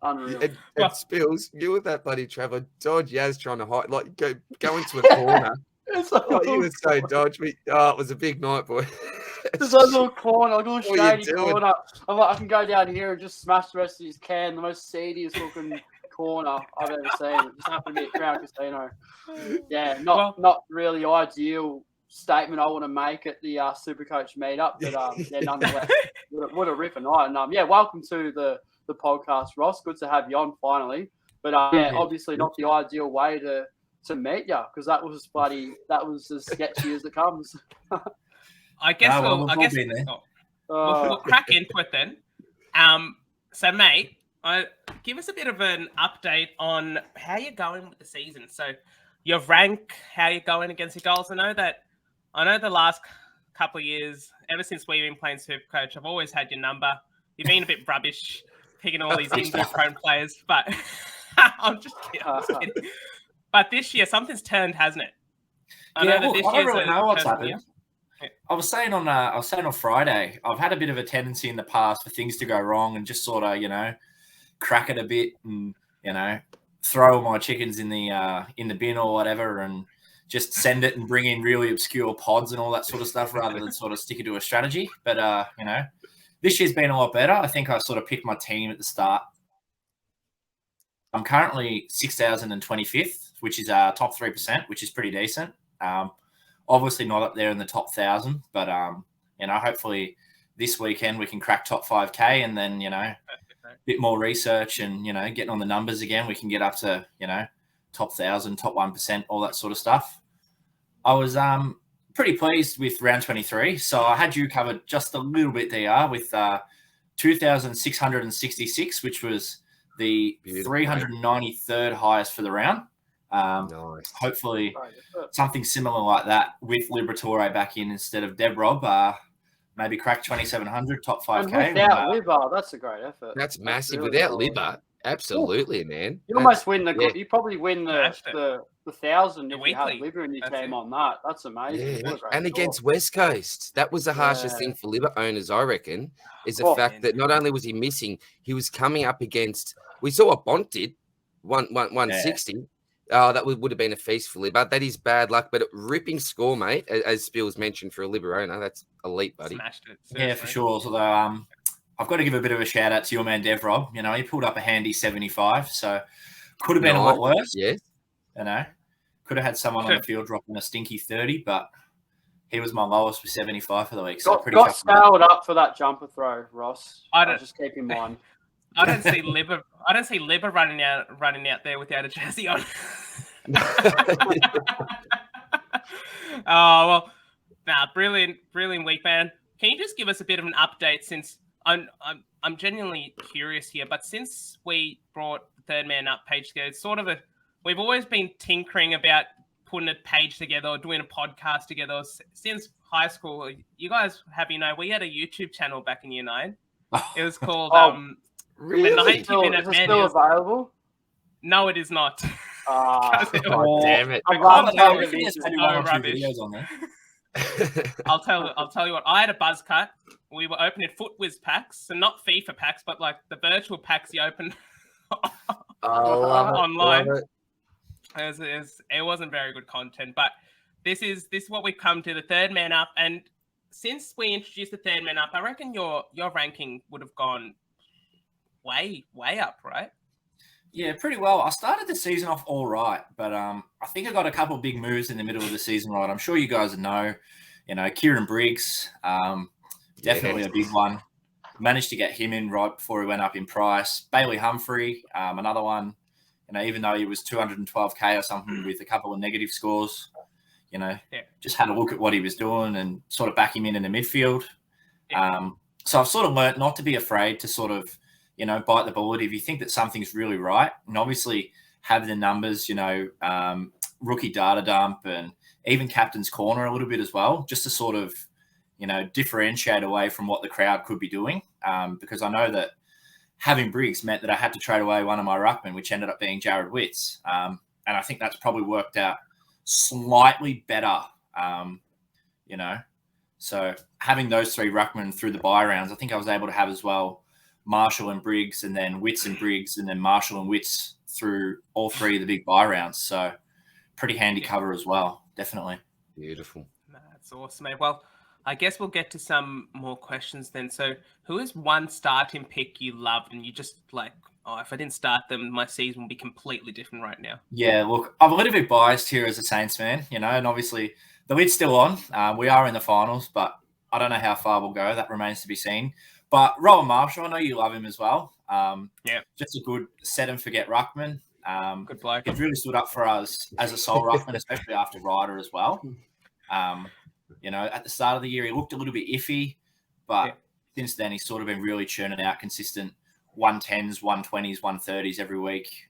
And Spills, you were that bloody Trevor. Dodge Yaz trying to hide, like go into a corner. You were so dodge. It was a big night, boy. There's a little corner, a little shady corner. I'm like, I can go down here and just smash the rest of his can. The most seediest looking corner I've ever seen. It just happened to be at Crown Casino. Yeah, not really ideal statement I want to make at the Supercoach meetup, but yeah, nonetheless, what a ripper night. And welcome to the podcast, Ross. Good to have you on finally. But obviously not the ideal way to meet you, because that was as sketchy as it comes. I guess we'll crack into it then. So mate, give us a bit of an update on how you're going with the season. So your rank, how you're going against your goals. I know the last couple of years, ever since we've been playing Supercoach, I've always had your number. You've been a bit rubbish picking all these injury-prone players, but I'm just kidding. But this year, something's turned, hasn't it? I don't really know what's happened. I was saying on Friday, I've had a bit of a tendency in the past for things to go wrong and just sort of, crack it a bit and, throw my chickens in the bin or whatever and just send it and bring in really obscure pods and all that sort of stuff rather than sort of stick it to a strategy. But, this year's been a lot better. I think I sort of picked my team at the start. I'm currently 6,025th, which is top 3%, which is pretty decent. Obviously not up there in the top 1,000, but, hopefully this weekend we can crack top 5K and then, a bit more research and, getting on the numbers again, we can get up to, top 1,000, top 1%, all that sort of stuff. I was pretty pleased with round 23. So I had you covered just a little bit, DR, with 2,666, which was the 393rd highest for the round. Nice. Hopefully something similar like that with Liberatore back in instead of Debrob. Maybe crack 2,700, top 5K. And without Libba, that's a great effort. That's massive. Really without Libba, absolutely, man. You almost win you probably win the 1,000 if you have Libba in your team on that. That's amazing. Yeah. And against West Coast, that was the harshest thing for Libba owners, I reckon, is the fact that not only was he missing, he was coming up against. We saw what Bont did, 160. That would have been a feast for Libba. That is bad luck, but a ripping score, mate. As Spills mentioned, for a Libba owner, that's elite, buddy. Smashed it. Yeah, for sure. Although I've got to give a bit of a shout out to your man Dev Rob. He pulled up a handy 75, so could have been a lot worse. Yes. Could have had someone on the field dropping a stinky 30, but he was my lowest with 75 for the week. So got scaled up for that jumper throw, Ross. Just keep in mind. I don't see Libba running out there without a jersey on. Brilliant week, man. Can you just give us a bit of an update, since I'm genuinely curious here, but since we brought the Third Man Up page together, it's sort of we've always been tinkering about putting a page together or doing a podcast together. Since high school, you guys we had a YouTube channel back in year 9. It was called Really? Is it still available? No, it is not. Damn it! I'll tell you what. I had a buzz cut. We were opening FootWiz packs, and not FIFA packs, but like the virtual packs you open online. It wasn't very good content, but this is what we've come to, the Third Man Up. And since we introduced the Third Man Up, I reckon your ranking would have gone way up, right? Yeah, pretty well. I started the season off all right, but I think I got a couple of big moves in the middle of the season, right? I'm sure you guys know, Kieran Briggs, definitely a big one. Managed to get him in right before he went up in price. Bailey Humphrey, another one, even though he was 212K or something with a couple of negative scores, just had a look at what he was doing and sort of back him in the midfield. So I've sort of learnt not to be afraid to sort of, bite the bullet if you think that something's really right, and obviously have the numbers, rookie data dump and even captain's corner a little bit as well, just to sort of, differentiate away from what the crowd could be doing. Because I know that having Briggs meant that I had to trade away one of my ruckmen, which ended up being Jared Witts. And I think that's probably worked out slightly better, So having those 3 ruckmen through the bye rounds, I think I was able to have as well Marshall and Briggs, and then Witts and Briggs, and then Marshall and Witts through all 3 of the big bye rounds. So pretty handy cover as well, definitely. Beautiful. That's awesome, mate. Well, I guess we'll get to some more questions then. So who is one starting pick you loved and you just like, oh, if I didn't start them, my season would be completely different right now? Yeah, look, I'm a little bit biased here as a Saints fan, and obviously the lid's still on. We are in the finals, but I don't know how far we'll go. That remains to be seen. But Rowan Marshall, I know you love him as well. Just a good set and forget ruckman. Good bloke. He's really stood up for us as a sole ruckman, especially after Ryder as well. At the start of the year, he looked a little bit iffy, but since then he's sort of been really churning out consistent 110s, 120s, 130s every week.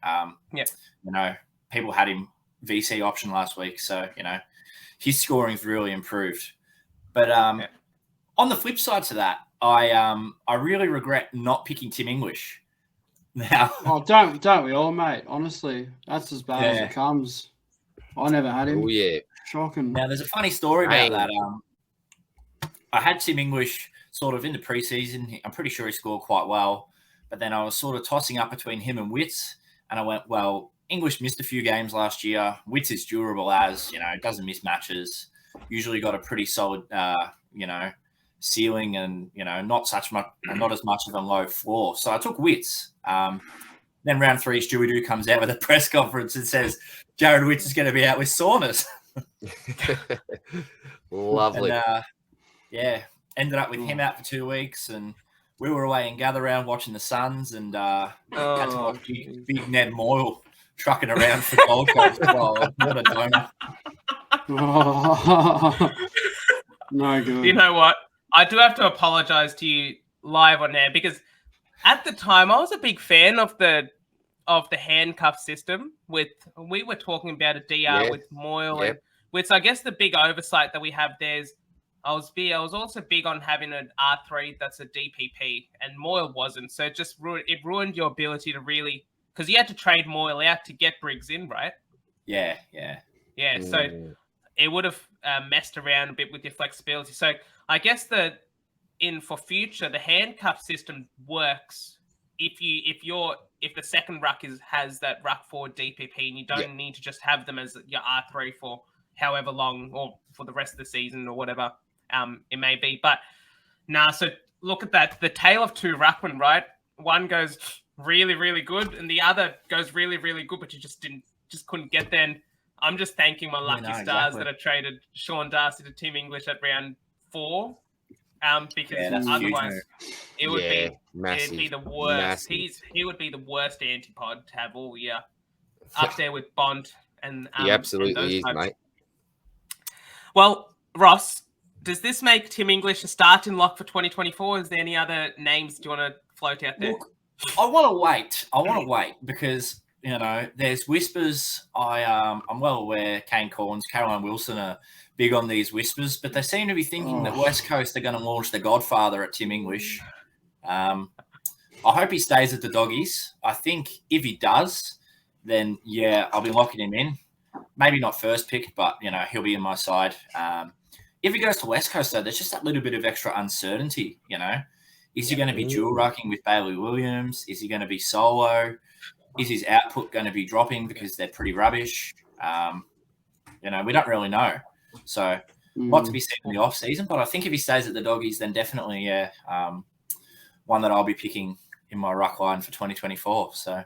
People had him VC option last week, so his scoring's really improved. But on the flip side to that, I really regret not picking Tim English. Now, don't we all, mate? Honestly, that's as bad as it comes. I never had him. Oh yeah, shocking. Now, there's a funny story about that. I had Tim English sort of in the preseason. I'm pretty sure he scored quite well, but then I was sort of tossing up between him and Witts, and I went, well, English missed a few games last year. Witts is durable as, doesn't miss matches. Usually got a pretty solid, ceiling and, not as much of a low floor. So I took Witts. Then round 3, Stewie Doo comes out with a press conference and says, Jared Witts is going to be out with soreness. Lovely. And, ended up with him out for 2 weeks, and we were away in Gather Round watching the Suns, and had to watch big Ned Moyle trucking around for Gold Coast. Well, what a donor. No good. You know what? I do have to apologize to you live on air, because at the time I was a big fan of the handcuff system. We were talking about a DR with Moyle and with, I guess the big oversight that we have there is I was also big on having an R3 that's a DPP, and Moyle wasn't. So it ruined your ability to really, because you had to trade Moyle out to get Briggs in, right? Yeah. So it would have messed around a bit with your flexibility. So I guess for future, the handcuff system works if the second ruck has that ruck forward DPP, and you don't need to just have them as your R3 for however long or for the rest of the season or whatever it may be. But so look at that. The tale of 2 ruckmen, right? One goes really, really good and the other goes really, really good, but you just couldn't get there. And I'm just thanking my lucky stars that I traded Sean Darcy to Tim English at round 4. Because otherwise it would be massive, it'd be the worst. Massive. He would be the worst antipod to have all year, up there with Bond and he absolutely is, mate. Well, Ross, does this make Tim English a starting lock for 2024? Is there any other names do you want to float out there? Look, I want to wait because there's whispers. I'm well aware Kane Corns, Caroline Wilson are big on these whispers, but they seem to be thinking that West Coast are going to launch the Godfather at Tim English. I hope he stays at the Doggies. I think if he does, then I'll be locking him in. Maybe not first pick, but he'll be in my side. If he goes to West Coast, though, there's just that little bit of extra uncertainty. Is he going to be dual rucking with Bailey Williams? Is he going to be solo? Is his output going to be dropping because they're pretty rubbish? We don't really know. So, lot to be seen in the off season. But I think if he stays at the Doggies, then definitely, one that I'll be picking in my ruck line for 2024. So,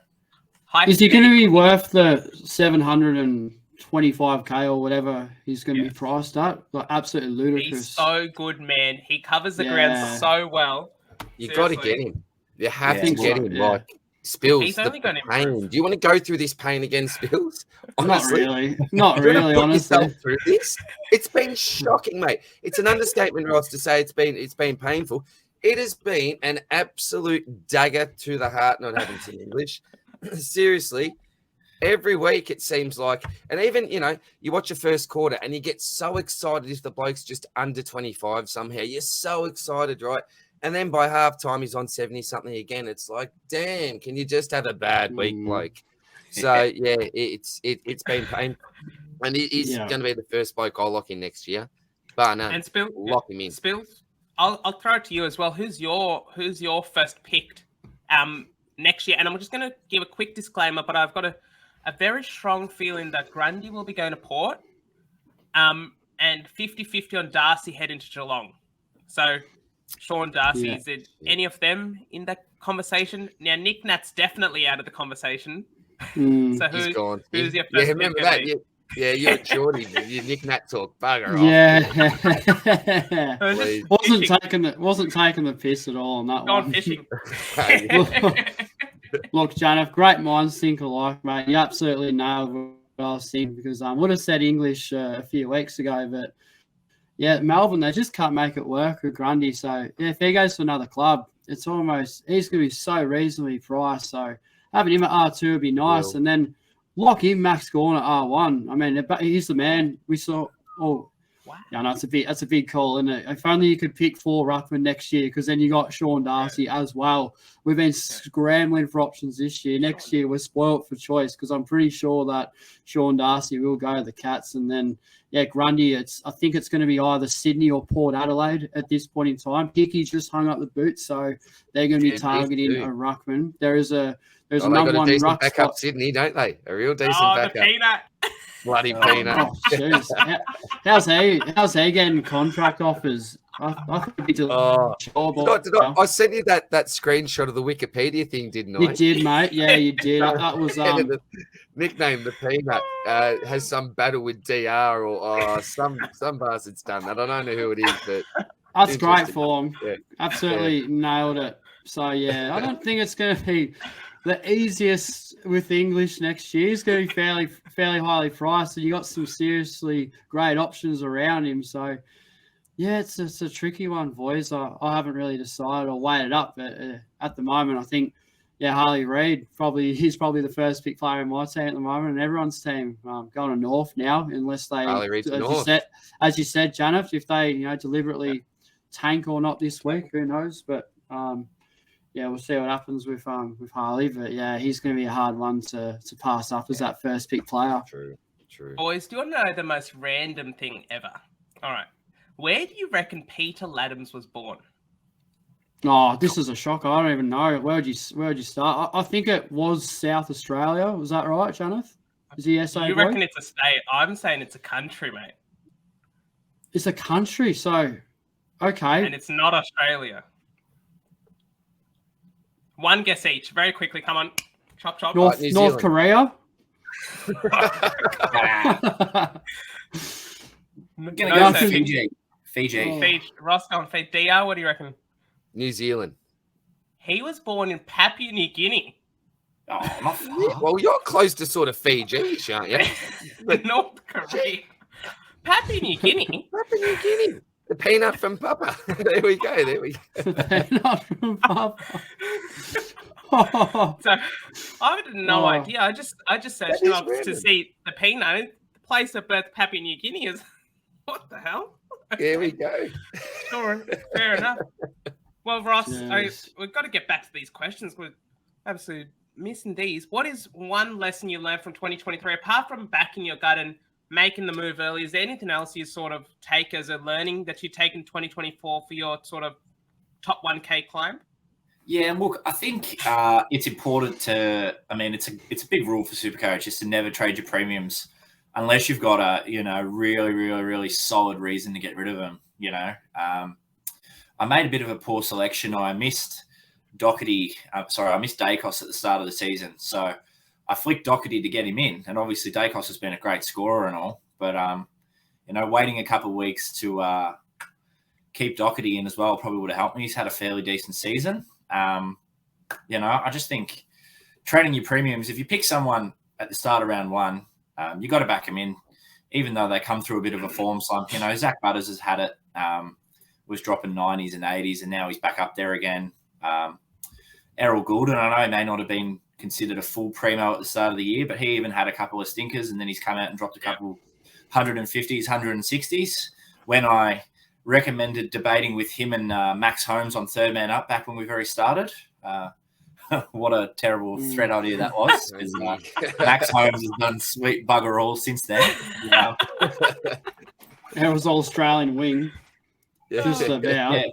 is he going to be worth the 725K or whatever he's going to be priced at? Like, absolutely ludicrous. He's so good, man. He covers the ground so well. You got to get him. You have to get him. Like Spills, he's only going to pain. Do you want to go through this pain again, Spills? Honestly, not really. Honestly, through this, it's been shocking, mate. It's an understatement, Ross, to say it's been painful. It has been an absolute dagger to the heart not having some English. Seriously, every week it seems like, and even, you watch your first quarter and you get so excited if the bloke's just under 25 somehow. You're so excited, right? And then by halftime, he's on 70-something again. It's like, damn, can you just have a bad week, bloke? So, yeah, it's been painful. And he's going to be the first bloke I'll lock in next year. But no, and lock him in. Spills, I'll throw it to you as well. Who's your first picked next year? And I'm just going to give a quick disclaimer, but I've got a very strong feeling that Grundy will be going to Port, and 50-50 on Darcy heading to Geelong. So, Sean Darcy, is it any of them in that conversation? Now, Nick Nat's definitely out of the conversation. So He's gone. Who's your first remember pick? that? Yeah, you're a shorty. You Nick Nat talk. Bugger Yeah. wasn't taking the piss at all on that Gone one. fishing. Look, Janath, great minds think alike, mate. You absolutely nailed what I was thinking, because I would have said English a few weeks ago, but yeah, Melbourne, they just can't make it work with Grundy. So yeah, if he goes to another club, he's going to be so reasonably priced. So having him at R2 would be nice, and then lock in Max Gawn at R1. I mean, he's the man. We saw. Oh, wow. Yeah, no, that's a big call, isn't it? If only you could pick 4 ruckman next year, because then you got Sean Darcy as well. We've been scrambling for options this year. Next year, we're spoilt for choice, because I'm pretty sure that Sean Darcy will go to the Cats, and then Grundy. I think it's going to be either Sydney or Port Adelaide at this point in time. Hickey just hung up the boot, so they're going to be targeting a ruckman. There's a number one ruck backup spot. Sydney, don't they? A real decent backup. The Peanut. Bloody Peanut. How's he getting contract offers? I could be I sent you that screenshot of the Wikipedia thing, didn't I? You did, mate. Yeah, you did. That was the nickname, the Peanut, has some battle with DR or some bastard's done that. I don't know who it is, but that's great for him. Yeah. Absolutely nailed it. So yeah, I don't think it's going to be the easiest with English next year. He's going to be fairly highly priced, and you got some seriously great options around him. So yeah, it's a tricky one, boys. I haven't really decided or weighed it up, but at the moment, I think Harley Reid he's probably the first pick player in my team at the moment, and everyone's team going to North now, unless they, as you said, Janath, if they deliberately tank or not this week, who knows? But we'll see what happens with Harley. But yeah, he's going to be a hard one to pass up as that first pick player. True. Boys, do you want to know the most random thing ever? All right. Where do you reckon Peter Laddams was born? Oh, this is a shock. I don't even know. Where would you start? I think it was South Australia. Was that right, Janath? Is he SA? You reckon it's a state? I'm saying it's a country, mate. It's a country, so okay. And it's not Australia. One guess each. Very quickly. Come on. Chop, chop. North Korea? I'm going to go Fiji. Fiji. Ross on Fiji. DR, what do you reckon? New Zealand. He was born in Papua New Guinea. Oh, not far. Well, you're close to sort of Fiji, aren't you? But North Korea. Papua New Guinea? Papua New Guinea. The peanut from Papa. There we go. The peanut from Papa. So I had no idea. I just searched it up to see the peanut. The place of birth, Papua New Guinea, is what the hell? There we go. Sure, fair enough. Well, Ross, we've got to get back to these questions. We're absolutely missing these. What is one lesson you learned from 2023, apart from backing your gut and making the move early? Is there anything else you sort of take as a learning that you take in 2024 for your sort of top 1K climb? Yeah, look, I think it's important to. I mean, it's a big rule for Supercoach is to never trade your premiums unless you've got a really, really, really solid reason to get rid of them. I made a bit of a poor selection. I missed Doherty. I missed Dacos at the start of the season, so I flicked Doherty to get him in, and obviously Dacos has been a great scorer and all, but waiting a couple of weeks to keep Doherty in as well probably would have helped me. He's had a fairly decent season. I just think trading your premiums, if you pick someone at the start of round one, you got to back them in, even though they come through a bit of a form slump. Zach Butters has had it was dropping 90s and 80s, and now he's back up there again. Errol Goulden, I know he may not have been considered a full primo at the start of the year, but he even had a couple of stinkers, and then he's come out and dropped a couple 150s, 160s. When I recommended debating with him and Max Holmes on Third Man Up back when we very started. What a terrible threat idea that was. Max Holmes has done sweet bugger all since then. It was all Australian wing. Just about. Yeah,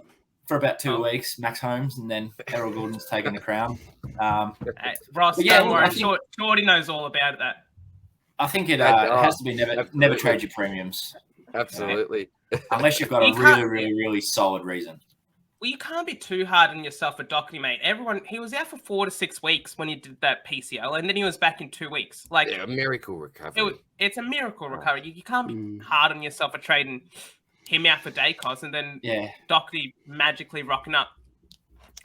for about 2 weeks, Max Holmes, and then Errol Goulden's taken the crown. Hey, Ross, don't worry. Shorty knows all about that. I think it has to be never trade your premiums. Absolutely. Unless you've got a really, really, really solid reason. Well, you can't be too hard on yourself for Doherty, mate. He was out for 4 to 6 weeks when he did that PCL, and then he was back in 2 weeks. A miracle recovery. It's a miracle recovery. You can't be hard on yourself for trading him out for Dacos, and then Doherty magically rocking up.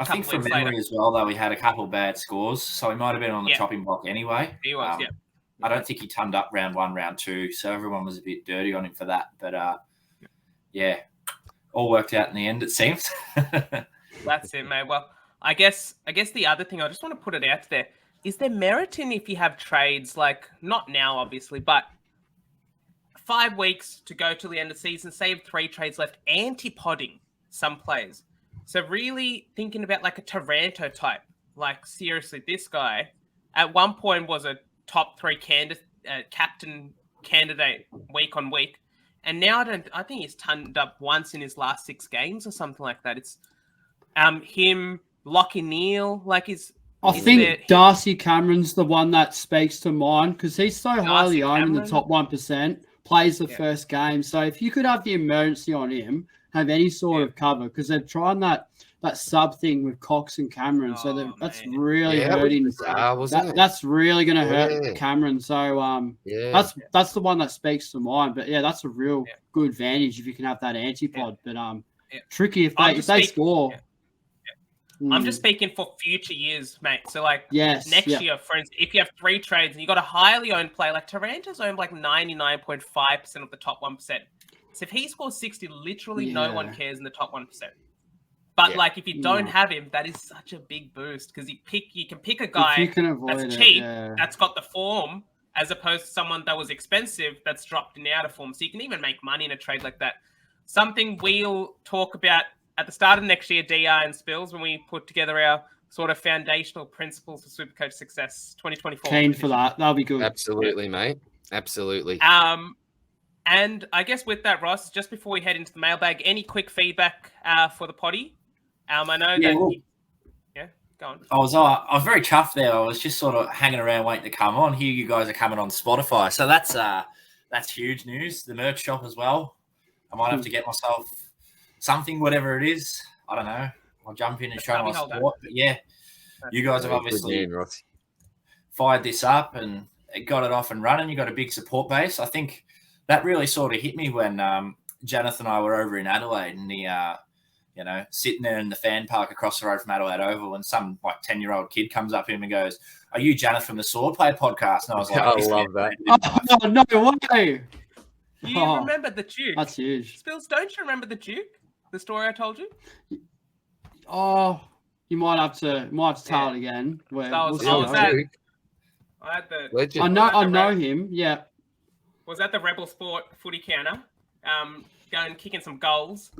I think from memory as well, though, he had a couple bad scores, so he might have been on the chopping block anyway. He was, I don't think he turned up round 1, round 2, so everyone was a bit dirty on him for that. But, all worked out in the end, it seems. That's it, mate. Well, I guess the other thing, I just want to put it out there, is there merit in if you have trades, like, not now, obviously, but 5 weeks to go till the end of the season, save 3 trades left, anti-podding some players. So really thinking about like a Taranto type, like seriously, this guy at one point was a top 3 captain candidate week on week. And now I think he's turned up once in his last 6 games or something like that. It's him, Lockie Neal, like I think Darcy Cameron's the one that speaks to mind because he's so highly owned in the top 1%, plays the first game. So if you could have the emergency on him, have any sort of cover, because they're trying that sub thing with Cox and Cameron. So that's really hurting. That's really going to hurt Cameron. So that's the one that speaks to mind. But that's a real good advantage if you can have that antipod. But tricky if they score. I'm just speaking for future years, mate. So like next year, for instance, if you have 3 trades and you got a highly owned player, like Taranto's owned like 99.5% of the top 1%. So if he scores 60, literally no one cares in the top 1%. But like if you don't have him, that is such a big boost because you can pick a guy that's cheap, that's got the form, as opposed to someone that was expensive that's dropped in out of form. So you can even make money in a trade like that. Something we'll talk about at the start of next year, DR and Spills, when we put together our sort of foundational principles for Supercoach success 2024. Keen for that. That'll be good. Absolutely, mate. Absolutely. And I guess with that, Ross, just before we head into the mailbag, any quick feedback for the potty? I know that. Go on. I was very chuffed there. I was just sort of hanging around waiting to come on. Here, you guys are coming on Spotify, so that's huge news. The merch shop as well. I might have to get myself something, whatever it is. I don't know. I'll jump in and show my support. But you guys have obviously fired this up and got it off and running. You got a big support base. I think that really sort of hit me when Janath and I were over in Adelaide and the, sitting there in the fan park across the road from Adelaide Oval, and some like 10-year-old kid comes up to him and goes, "Are you Janath from the Swordplay podcast?" And I was like, I love that. Oh, no way. You remember the Duke? That's huge. Spills, don't you remember the Duke? The story I told you? Oh, you might have to tell it again. I know him. Yeah. Was at the Rebel Sport footy counter, going kicking some goals.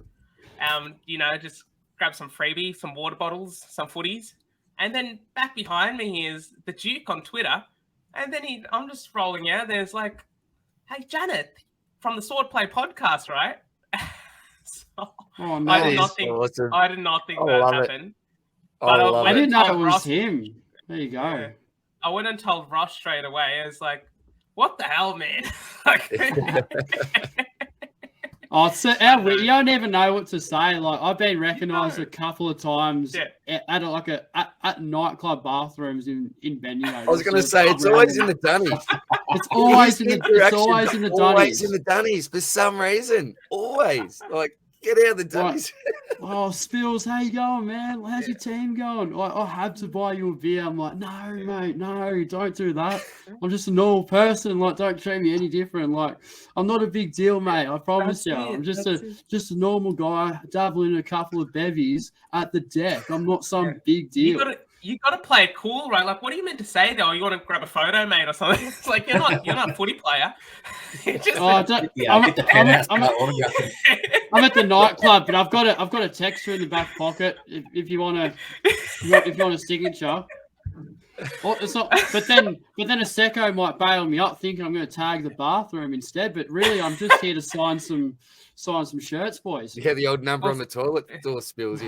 Just grab some freebie, some water bottles, some footies. And then back behind me is the Duke on Twitter. And then I'm just rolling out. There's like, "Hey, Janath from the Swordplay podcast, right?" No. I did not think that happened. I didn't know it was him. There you go. Yeah. I went and told Ross straight away. I was like, "What the hell, man?" You don't even know what to say. Like, I've been recognised a couple of times at nightclub bathrooms in Bendigo. I was going to say it's always in the dunnies. It's always in the dunnies. Always in the dunnies for some reason. Always. Like, get out of the dunnies. oh, Spills, how you going, man? How's your team going? I had to buy you a beer. I'm like, no, mate, no, don't do that. I'm just a normal person. Like, don't treat me any different. Like, I'm not a big deal, mate. I promise you. I'm just a normal guy dabbling in a couple of bevies at the deck. I'm not some big deal. You got to play it cool, right? Like, what are you meant to say though? You want to grab a photo, mate, or something? It's like you're not a footy player. I'm at the nightclub, but I've got a texter in the back pocket if you want a signature. Well, it's not, but then a secco might bail me up thinking I'm going to tag the bathroom instead. But really, I'm just here to sign some shirts, boys. Yeah, the old number on the toilet door, Spills.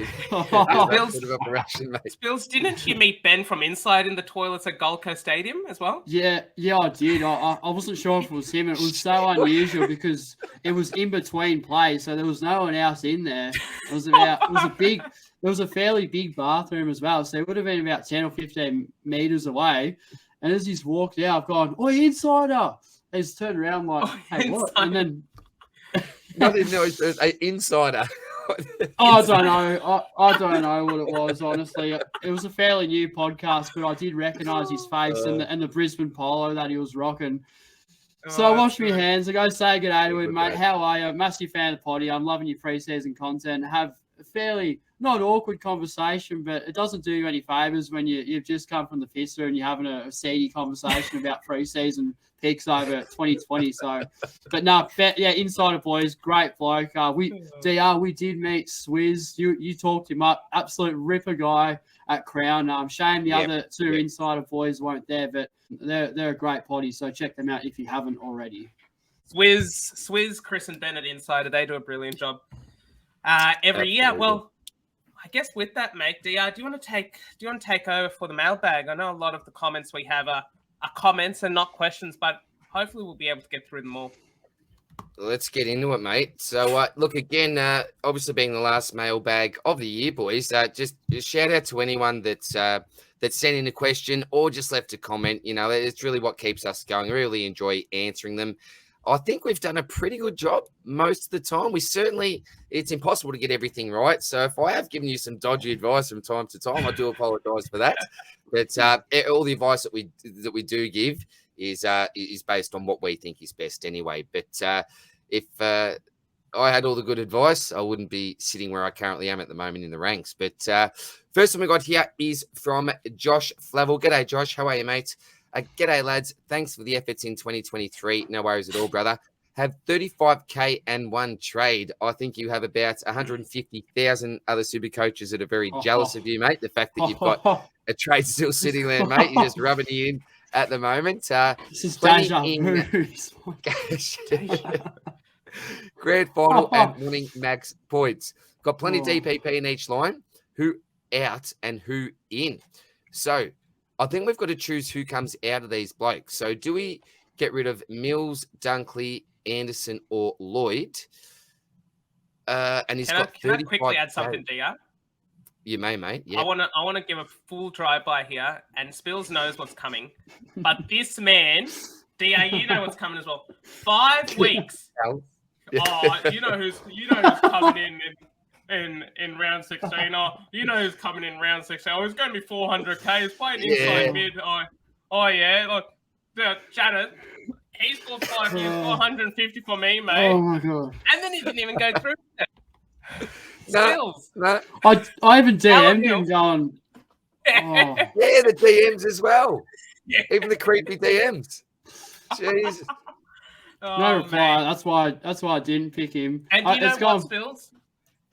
Spills, didn't you meet Ben from inside in the toilets at Gold Coast Stadium as well? Yeah, I did. I wasn't sure if it was him. It was so unusual because it was in between plays, so there was no one else in there. It was a fairly big bathroom as well, so it would have been about 10 or 15 meters away. And as he's walked out, I've gone, "Oi, insider!" He's turned around like, "Hey, what?" And then I didn't know it was an insider. I don't know. I don't know what it was, honestly. It was a fairly new podcast, but I did recognise his face and the Brisbane polo that he was rocking. So I washed my hands. I go say good day to him, mate. How are you? Massive fan of the potty. I'm loving your pre-season content. Have a fairly not awkward conversation, but it doesn't do you any favours when you've just come from the Fister and you're having a seedy conversation about pre-season picks over 2020. So, but no, Insider boys, great bloke. We did meet Swizz. You talked him up, absolute ripper guy at Crown. Shame the other two Insider boys weren't there, but they're a great potty. So check them out if you haven't already. Swizz, Chris and Ben at Insider, they do a brilliant job every year. Well, I guess with that, mate, DR, do you want to take over for the mailbag? I know a lot of the comments we have are comments and not questions, but hopefully we'll be able to get through them all. Let's get into it, mate. So, look, again, obviously being the last mailbag of the year, boys, just shout out to anyone that's sent in a question or just left a comment. You know, it's really what keeps us going. Really enjoy answering them. I think we've done a pretty good job most of the time. It's impossible to get everything right. So if I have given you some dodgy advice from time to time, I do apologise for that. But all the advice that we do give is based on what we think is best anyway. But if I had all the good advice, I wouldn't be sitting where I currently am at the moment in the ranks. But first one we got here is from Josh Flavel. G'day, Josh. How are you, mate? G'day, lads. Thanks for the efforts in 2023. No worries at all, brother. Have 35K and one trade. I think you have about 150,000 other super coaches that are very jealous of you, mate. The fact that you've got a trade still sitting there, mate. You're just rubbing you in at the moment. This is deja vu. Grand final and winning max points. Got plenty DPP in each line. Who out and who in? So I think we've got to choose who comes out of these blokes. So do we get rid of Mills, Dunkley, Anderson, or Lloyd? And he's got 35. Can I quickly add something, DR? You may, mate. Yeah. I want to give a full drive-by here, and Spills knows what's coming. But this man, DR, you know what's coming as well. 5 weeks. You know who's coming in round 16. You know who's coming in round 16. It's going to be 400K. He's playing inside mid. Look, Janath, he scored 5 years, 450 for me, mate. Oh my god! And then he didn't even go through it. No. I even DM'd him going. Yeah, the DMs as well. Yeah. Even the creepy DMs. Jeez. No reply. Mate. That's why I didn't pick him. And do you know what, Spills?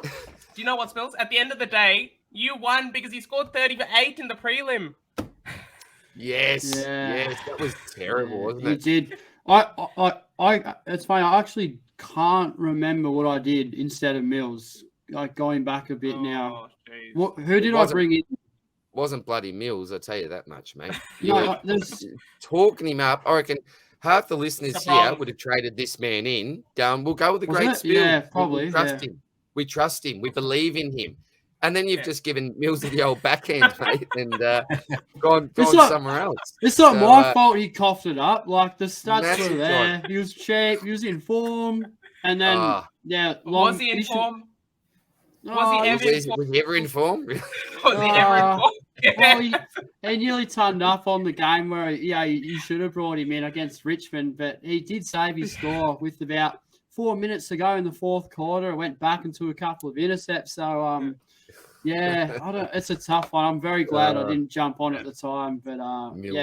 Do you know what, Spills? At the end of the day, you won because he scored 30 for 8 in the prelim. Yes, that was terrible, wasn't it? He did. It's funny. I actually can't remember what I did instead of Mills. Like going back a bit now. Who did I bring in? Wasn't bloody Mills, I'll tell you that much, mate. Talking him up. I reckon half the listeners here would have traded this man in. We'll go with the great Spills. Yeah, probably. We trust him. We trust him. We believe in him. And then you've just given Mills the old backhand, mate, and gone somewhere else. It's not my fault he coughed it up. Like, the stats were there. He was cheap. He was in form. And then, was he in form? Was he ever in form? Was he ever in form? Well, he nearly turned up on the game where, you should have brought him in against Richmond, but he did save his score with about 4 minutes to go in the fourth quarter. It went back into a couple of intercepts. So, it's a tough one. I'm very glad I didn't jump on at the time, but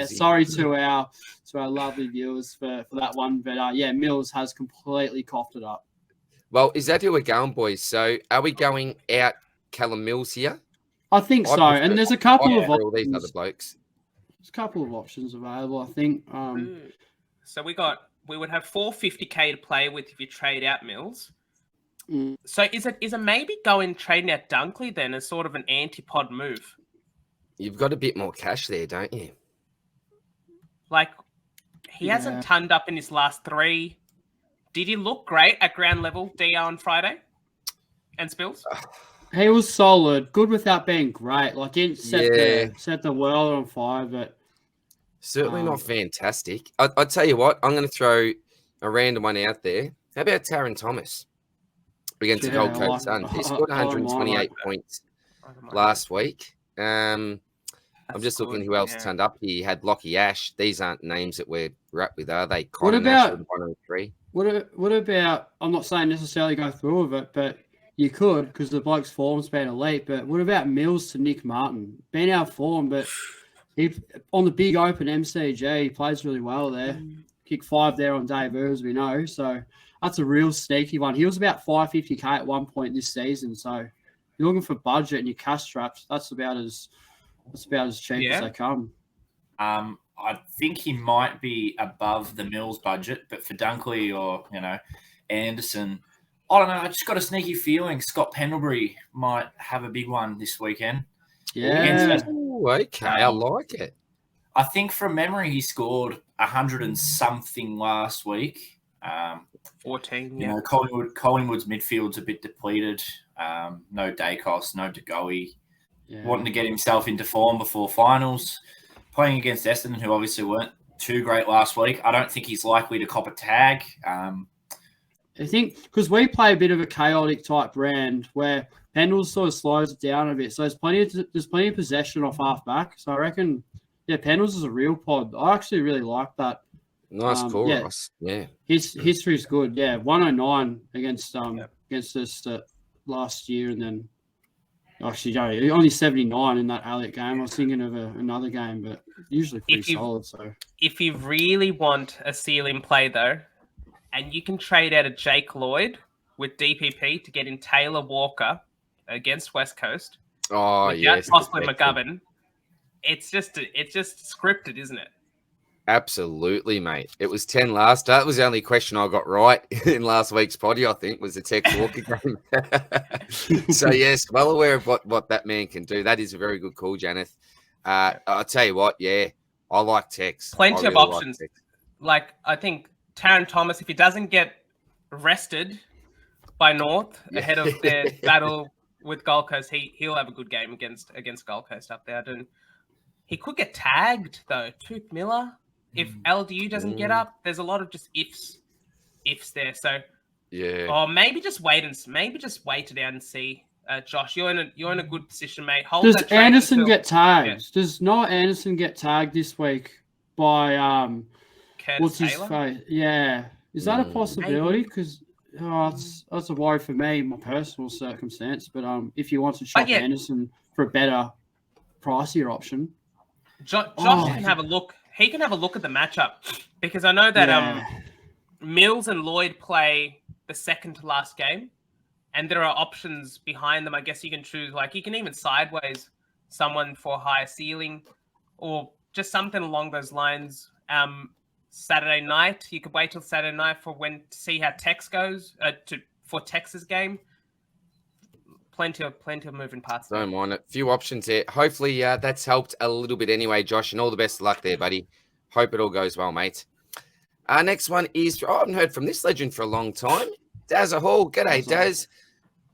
sorry to our lovely viewers for that one. But Mills has completely coughed it up. Well, is that who we're going, boys? So are we going out Callum Mills here? I think so. And there's a couple of all these other blokes. There's a couple of options available, I think. So we would have $450K to play with if you trade out Mills. So is it maybe going trading out Dunkley then as sort of an anti-pod move? You've got a bit more cash there, don't you? Like, he hasn't turned up in his last 3. Did he look great at ground level, DR, on Friday? And Spills? He was solid. Good without being great. Like, didn't set the world on fire, but... Certainly not fantastic. I'll tell you what, I'm going to throw a random one out there. How about Taron Thomas against the Gold Coast Suns? He scored 128 points last week. I'm just looking who else turned up. He had Lockie Ash. These aren't names that we're up with, are they? What about 103? What about? I'm not saying necessarily go through with it, but you could because the bloke's form's been elite. But what about Mills to Nick Martin? Been out of form, but he on the big open MCG, he plays really well there. Kick 5 there on debut, as we know. So that's a real sneaky one. He was about $550K at one point this season. So you're looking for budget and you're cash strapped. That's about as cheap as they come. I think he might be above the Mills budget, but for Dunkley or Anderson, I don't know. I just got a sneaky feeling Scott Pendlebury might have a big one this weekend. Yeah. Ooh, okay, I like it. I think from memory he scored 100 and something last week. 14. You know, Collingwood's midfield's a bit depleted. No Dacos, no DeGoey. Yeah. Wanting to get himself into form before finals. Playing against Essendon, who obviously weren't too great last week. I don't think he's likely to cop a tag. I think because we play a bit of a chaotic type brand where Pendle sort of slows it down a bit. So there's plenty of possession off half back. So I reckon, Pendles is a real pod. I actually really like that. Nice call, Ross. Yeah. His history's good. Yeah, 109 against us last year, and then actually only 79 in that Elliot game. I was thinking of another game, but usually pretty solid. So if you really want a ceiling play though, and you can trade out a Jake Lloyd with DPP to get in Taylor Walker against West Coast. Oh yes, possibly McGovern. It's just scripted, isn't it? Absolutely, mate. It was 10 last. That was the only question I got right in last week's potty, I think, was the Tex Walker game. So, yes, well aware of what that man can do. That is a very good call, Janath. I'll tell you what, I like Tex. Plenty of options. Like, I think Taron Thomas, if he doesn't get rested by North ahead of their battle with Gold Coast, he'll have a good game against Gold Coast up there. He could get tagged, though. Touk Miller. If LDU doesn't get up, there's a lot of just ifs there. So maybe just wait it out and see. Josh, you're in a good position, mate. Does Anderson get tagged? Yeah. Does not Anderson get tagged this week by what's his face? Yeah, is that a possibility? Because that's a worry for me, my personal circumstance. But if you want to shop Anderson for a better pricier option, Josh can have a look. He can have a look at the matchup because I know that Mills and Lloyd play the second to last game, and there are options behind them. I guess you can choose, like you can even sideways someone for higher ceiling, or just something along those lines. Saturday night, you could wait till Saturday night to see how Tex goes for Tex's game. Plenty of moving parts. Don't mind it. Few options there. Hopefully, that's helped a little bit anyway, Josh, and all the best of luck there, buddy. Hope it all goes well, mate. Our next one is, I haven't heard from this legend for a long time. Daz Hall. G'day, Daz.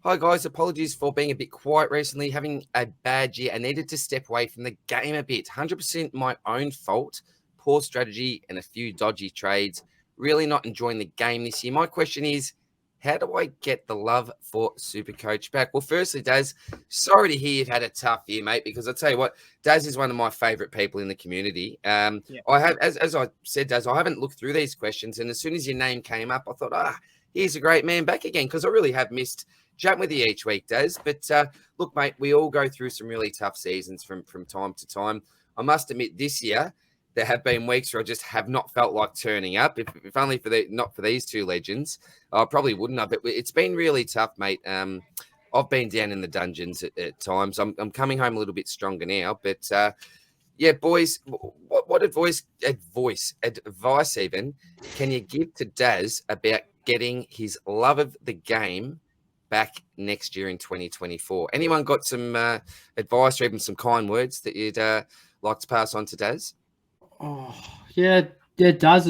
Hi, guys. Apologies for being a bit quiet recently, having a bad year. I needed to step away from the game a bit. 100% my own fault. Poor strategy and a few dodgy trades. Really not enjoying the game this year. My question is How do I get the love for Supercoach back? Well, firstly, Daz, sorry to hear you've had a tough year, mate, because I'll tell you what, Daz is one of my favourite people in the community. I have, as I said, Daz, I haven't looked through these questions, and as soon as your name came up, I thought, here's a great man back again, because I really have missed chatting with you each week, Daz. But look, mate, we all go through some really tough seasons from time to time. I must admit, this year, there have been weeks where I just have not felt like turning up. If only not for these two legends, I probably wouldn't have. It's been really tough, mate. I've been down in the dungeons at times. I'm coming home a little bit stronger now. But yeah, boys, what advice even can you give to Daz about getting his love of the game back next year in 2024? Anyone got some advice or even some kind words that you'd like to pass on to Daz? Oh, yeah, Daz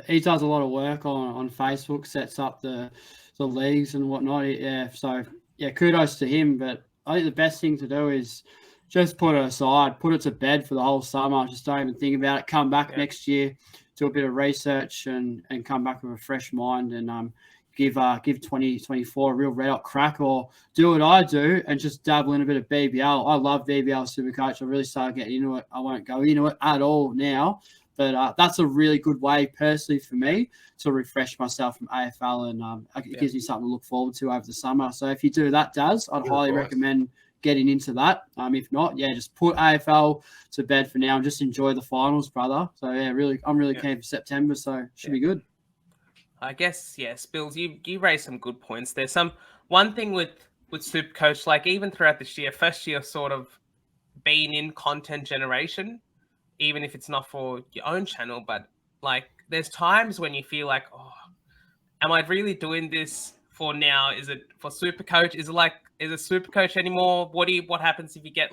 he does a lot of work on Facebook, sets up the leagues and whatnot. Yeah, so yeah, kudos to him. But I think the best thing to do is just put it aside, put it to bed for the whole summer. Just don't even think about it. Come back next year, do a bit of research, and come back with a fresh mind, and give 2024 a real red hot crack, or do what I do and just dabble in a bit of BBL. I love BBL Supercoach. I really started getting into it. I won't go into it at all now, but that's a really good way personally for me to refresh myself from AFL, and it gives me something to look forward to over the summer. So if you do that, Daz, I'd highly recommend getting into that. If not, just put AFL to bed for now and just enjoy the finals, brother. So yeah, I'm really keen for September, so it should be good. I guess, Spills, you raised some good points there. One thing with Supercoach, like even throughout this year, first year sort of being in content generation, even if it's not for your own channel, but like there's times when you feel like, am I really doing this for now? Is it for Supercoach? Is it Supercoach anymore? What happens if you get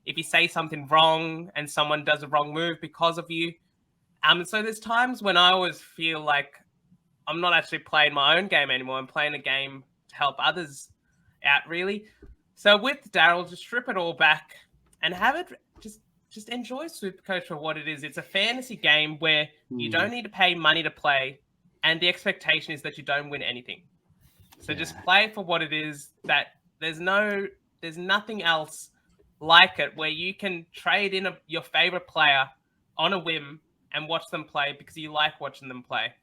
if you say something wrong and someone does a wrong move because of you? So there's times when I always feel like I'm not actually playing my own game anymore. I'm playing a game to help others out, really. So with Daryl, just strip it all back and have it just enjoy Supercoach for what it is. It's a fantasy game where you don't need to pay money to play, and the expectation is that you don't win anything. So just play it for what it is. That there's nothing else like it, where you can trade in your favorite player on a whim and watch them play because you like watching them play.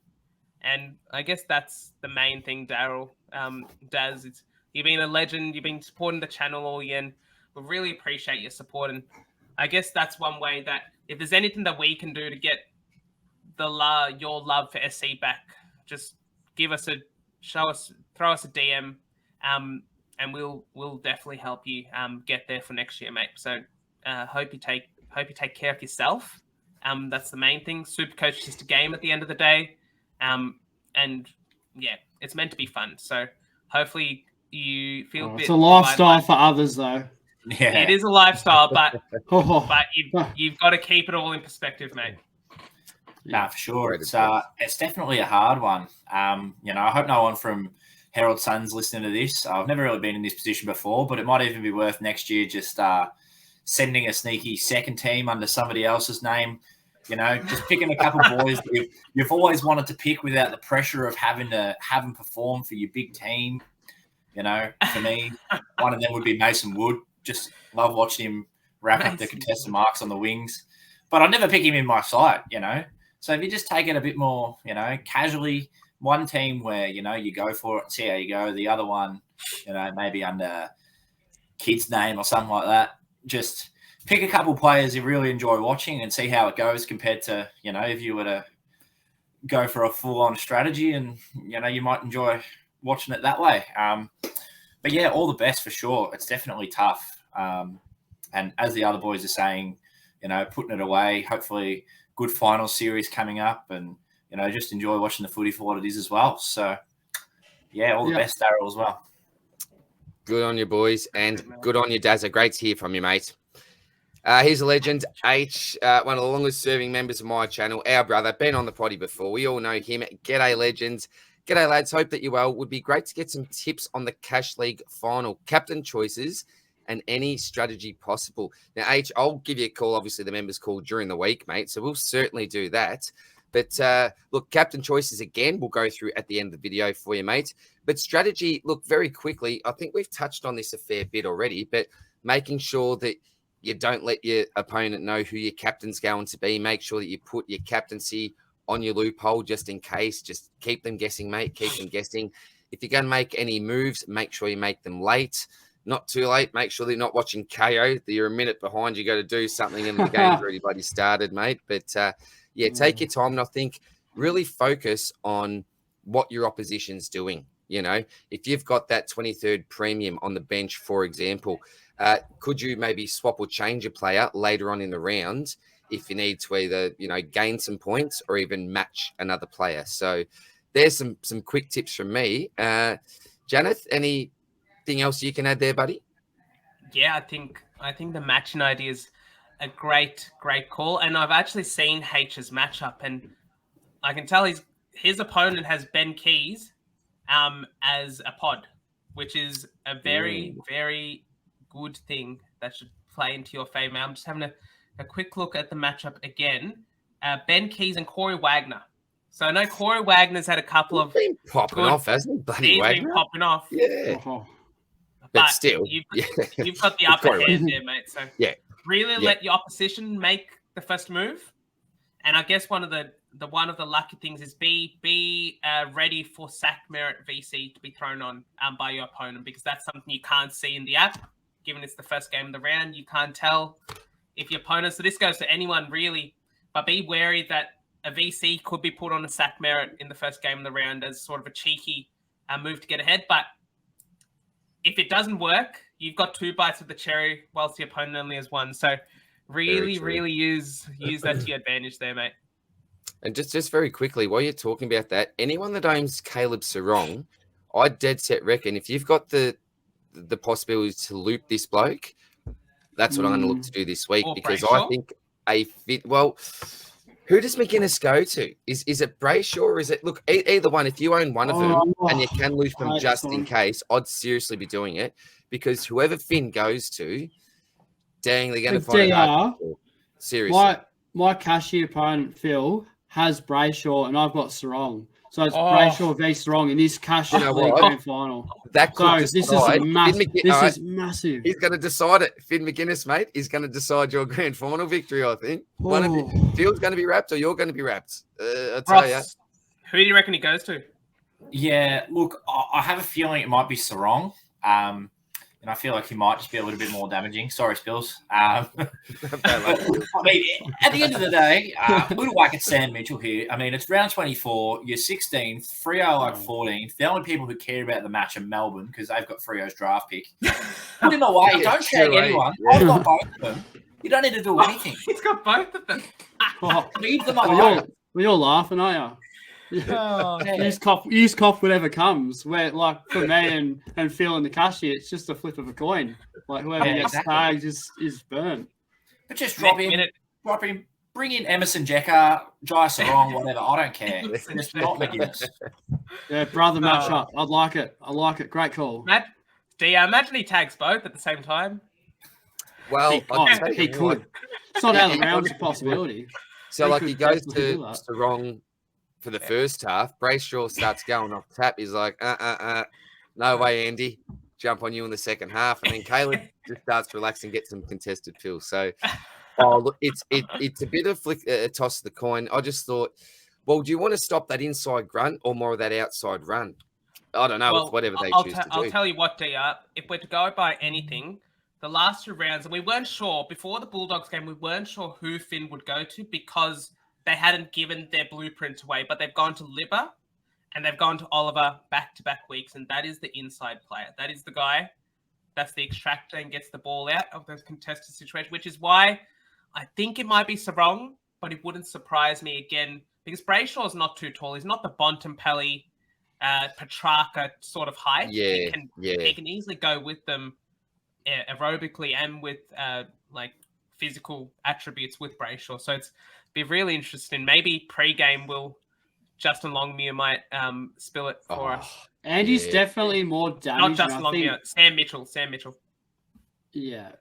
And I guess that's the main thing, Daryl. Daz, you've been a legend. You've been supporting the channel all year, and we really appreciate your support. And I guess that's one way that if there's anything that we can do to get your love for SC back, just throw us a DM, and we'll definitely help you get there for next year, mate. So hope you take care of yourself. That's the main thing. Supercoach is just a game at the end of the day. And yeah, it's meant to be fun. So hopefully you feel it's a lifestyle for others, though. Yeah, it is a lifestyle, but you've got to keep it all in perspective, mate. Nah, for sure. It's definitely a hard one. I hope no one from Herald Sun's listening to this. I've never really been in this position before, but it might even be worth next year just sending a sneaky second team under somebody else's name. Just picking a couple boys that you've always wanted to pick without the pressure of having to have them perform for your big team. For me, one of them would be Mason Wood. Just love watching him rack up the contested marks on the wings. But I'd never pick him in my side, So if you just take it a bit more, casually, one team where, you go for it and see how you go. The other one, maybe under kid's name or something like that. Just pick a couple players you really enjoy watching and see how it goes compared to, if you were to go for a full-on strategy and, you might enjoy watching it that way. But yeah, all the best for sure. It's definitely tough. And as the other boys are saying, putting it away, hopefully good final series coming up and, just enjoy watching the footy for what it is as well. So yeah, all the best, Daryl, as well. Good on you, boys. And good on you, Dazza. Great to hear from you, mate. He's a legend, H, one of the longest serving members of my channel, our brother, been on the potty before. We all know him. G'day, legends. G'day, lads. Hope that you're well. Would be great to get some tips on the Cash League final, captain choices, and any strategy possible. Now, H, I'll give you a call. Obviously, the members call during the week, mate. So we'll certainly do that. But look, captain choices again, we'll go through at the end of the video for you, mates. But strategy, look, very quickly, I think we've touched on this a fair bit already, but making sure that you don't let your opponent know who your captain's going to be. Make sure that you put your captaincy on your loophole just in case. Just keep them guessing, mate. Keep them guessing. If you're going to make any moves, make sure you make them late. Not too late. Make sure they're not watching KO. That you're a minute behind. You got to do something, and the game's already bloody started, mate. But yeah, take your time, and I think really focus on what your opposition's doing. You know, if you've got that 23rd premium on the bench, for example, could you maybe swap or change a player later on in the round if you need to either, you know, gain some points or even match another player? So there's some quick tips from me. Janath, anything else you can add there, buddy? Yeah, I think the matching idea is a great call. And I've actually seen H's matchup, and I can tell his opponent has Ben Keys as a pod, which is a very, very good thing that should play into your favor. I'm just having a quick look at the matchup again. Ben Keys and Corey Wagner. So I know Corey Wagner's had a couple of been popping off, hasn't he? Bloody Wagner. Been popping off. Yeah. But still, you've got the upper hand there, mate. So yeah, really let your opposition make the first move. And I guess one of the lucky things is be ready for sack merit VC to be thrown on by your opponent, because that's something you can't see in the app. Given it's the first game of the round, you can't tell if your opponent. So this goes to anyone really, but be wary that a VC could be put on a sack merit in the first game of the round as sort of a cheeky move to get ahead. But if it doesn't work, you've got 2 bites of the cherry, whilst the opponent only has 1. So really use that to your advantage there, mate. And just very quickly, while you're talking about that, anyone that owns Caleb Sarong, I dead set reckon if you've got the possibility to loop this bloke, that's what I'm going to look to do this week, because I think who does McGuinness go to? Is it Brayshaw, or is it, look, either one? If you own one of them and you can loop them just in case, I'd seriously be doing it, because whoever Finn goes to, dang, they're going to find it hard. Seriously. My cashier opponent, Phil, has Brayshaw, and I've got Sarong. So it's Brayshaw v Sarong in this cashier grand final. This is massive. He's going to decide it. Finn McGuinness, mate, is going to decide your grand final victory, I think. One of you, Phil's going to be wrapped, or you're going to be wrapped. I'll tell you. Who do you reckon he goes to? Yeah, look, I have a feeling it might be Sarong. And I feel like he might just be a little bit more damaging. Sorry, Spills. I mean, at the end of the day, little whack at Sam Mitchell here. I mean, it's round 24. You're 16th. Freo like 14th. The only people who care about the match are Melbourne, because they've got Freo's draft pick. Put him away. Don't shag anyone. I've got both of them. You don't need to do anything. He's got both of them. Leave them alone. We're all laughing, aren't you? Yeah. You just cop whatever comes. Where, like, for me and Phil and the cashier, it's just a flip of a coin. Like, whoever gets tagged is burnt. But just drop him, bring in Emerson Jecker, Jai Sarong, whatever. I don't care. It's not McGuinness. Yeah, brother matchup. I'd like it. Great call. Imagine he tags both at the same time. Well, he could. It's not out of the round, it's a possibility. So, he goes to Sarong for the first half. Brayshaw starts going off tap. He's like, no way, Andy. Jump on you in the second half. And then Caleb just starts to relax and get some contested pills. So, look, it's a bit of a toss of the coin. I just thought, well, do you want to stop that inside grunt or more of that outside run? I don't know. It's whatever they choose to do. I'll tell you what, DR, if we're to go by anything, the last 2 rounds, and we weren't sure, before the Bulldogs game, we weren't sure who Finn would go to, because they hadn't given their blueprint away, but they've gone to Libba and they've gone to Oliver back-to-back weeks, and that is the inside player. That is the guy that's the extractor and gets the ball out of those contested situations, which is why I think it might be Sarong, but it wouldn't surprise me again, because Brayshaw is not too tall. He's not the Bontempelli, Petrarca sort of height. He can easily go with them aerobically and with physical attributes with Brayshaw. So it's be really interesting. Maybe pre-game Justin Longmuir might spill it for us. Andy's definitely more damaged. Not Justin Longmuir, Sam Mitchell. Yeah.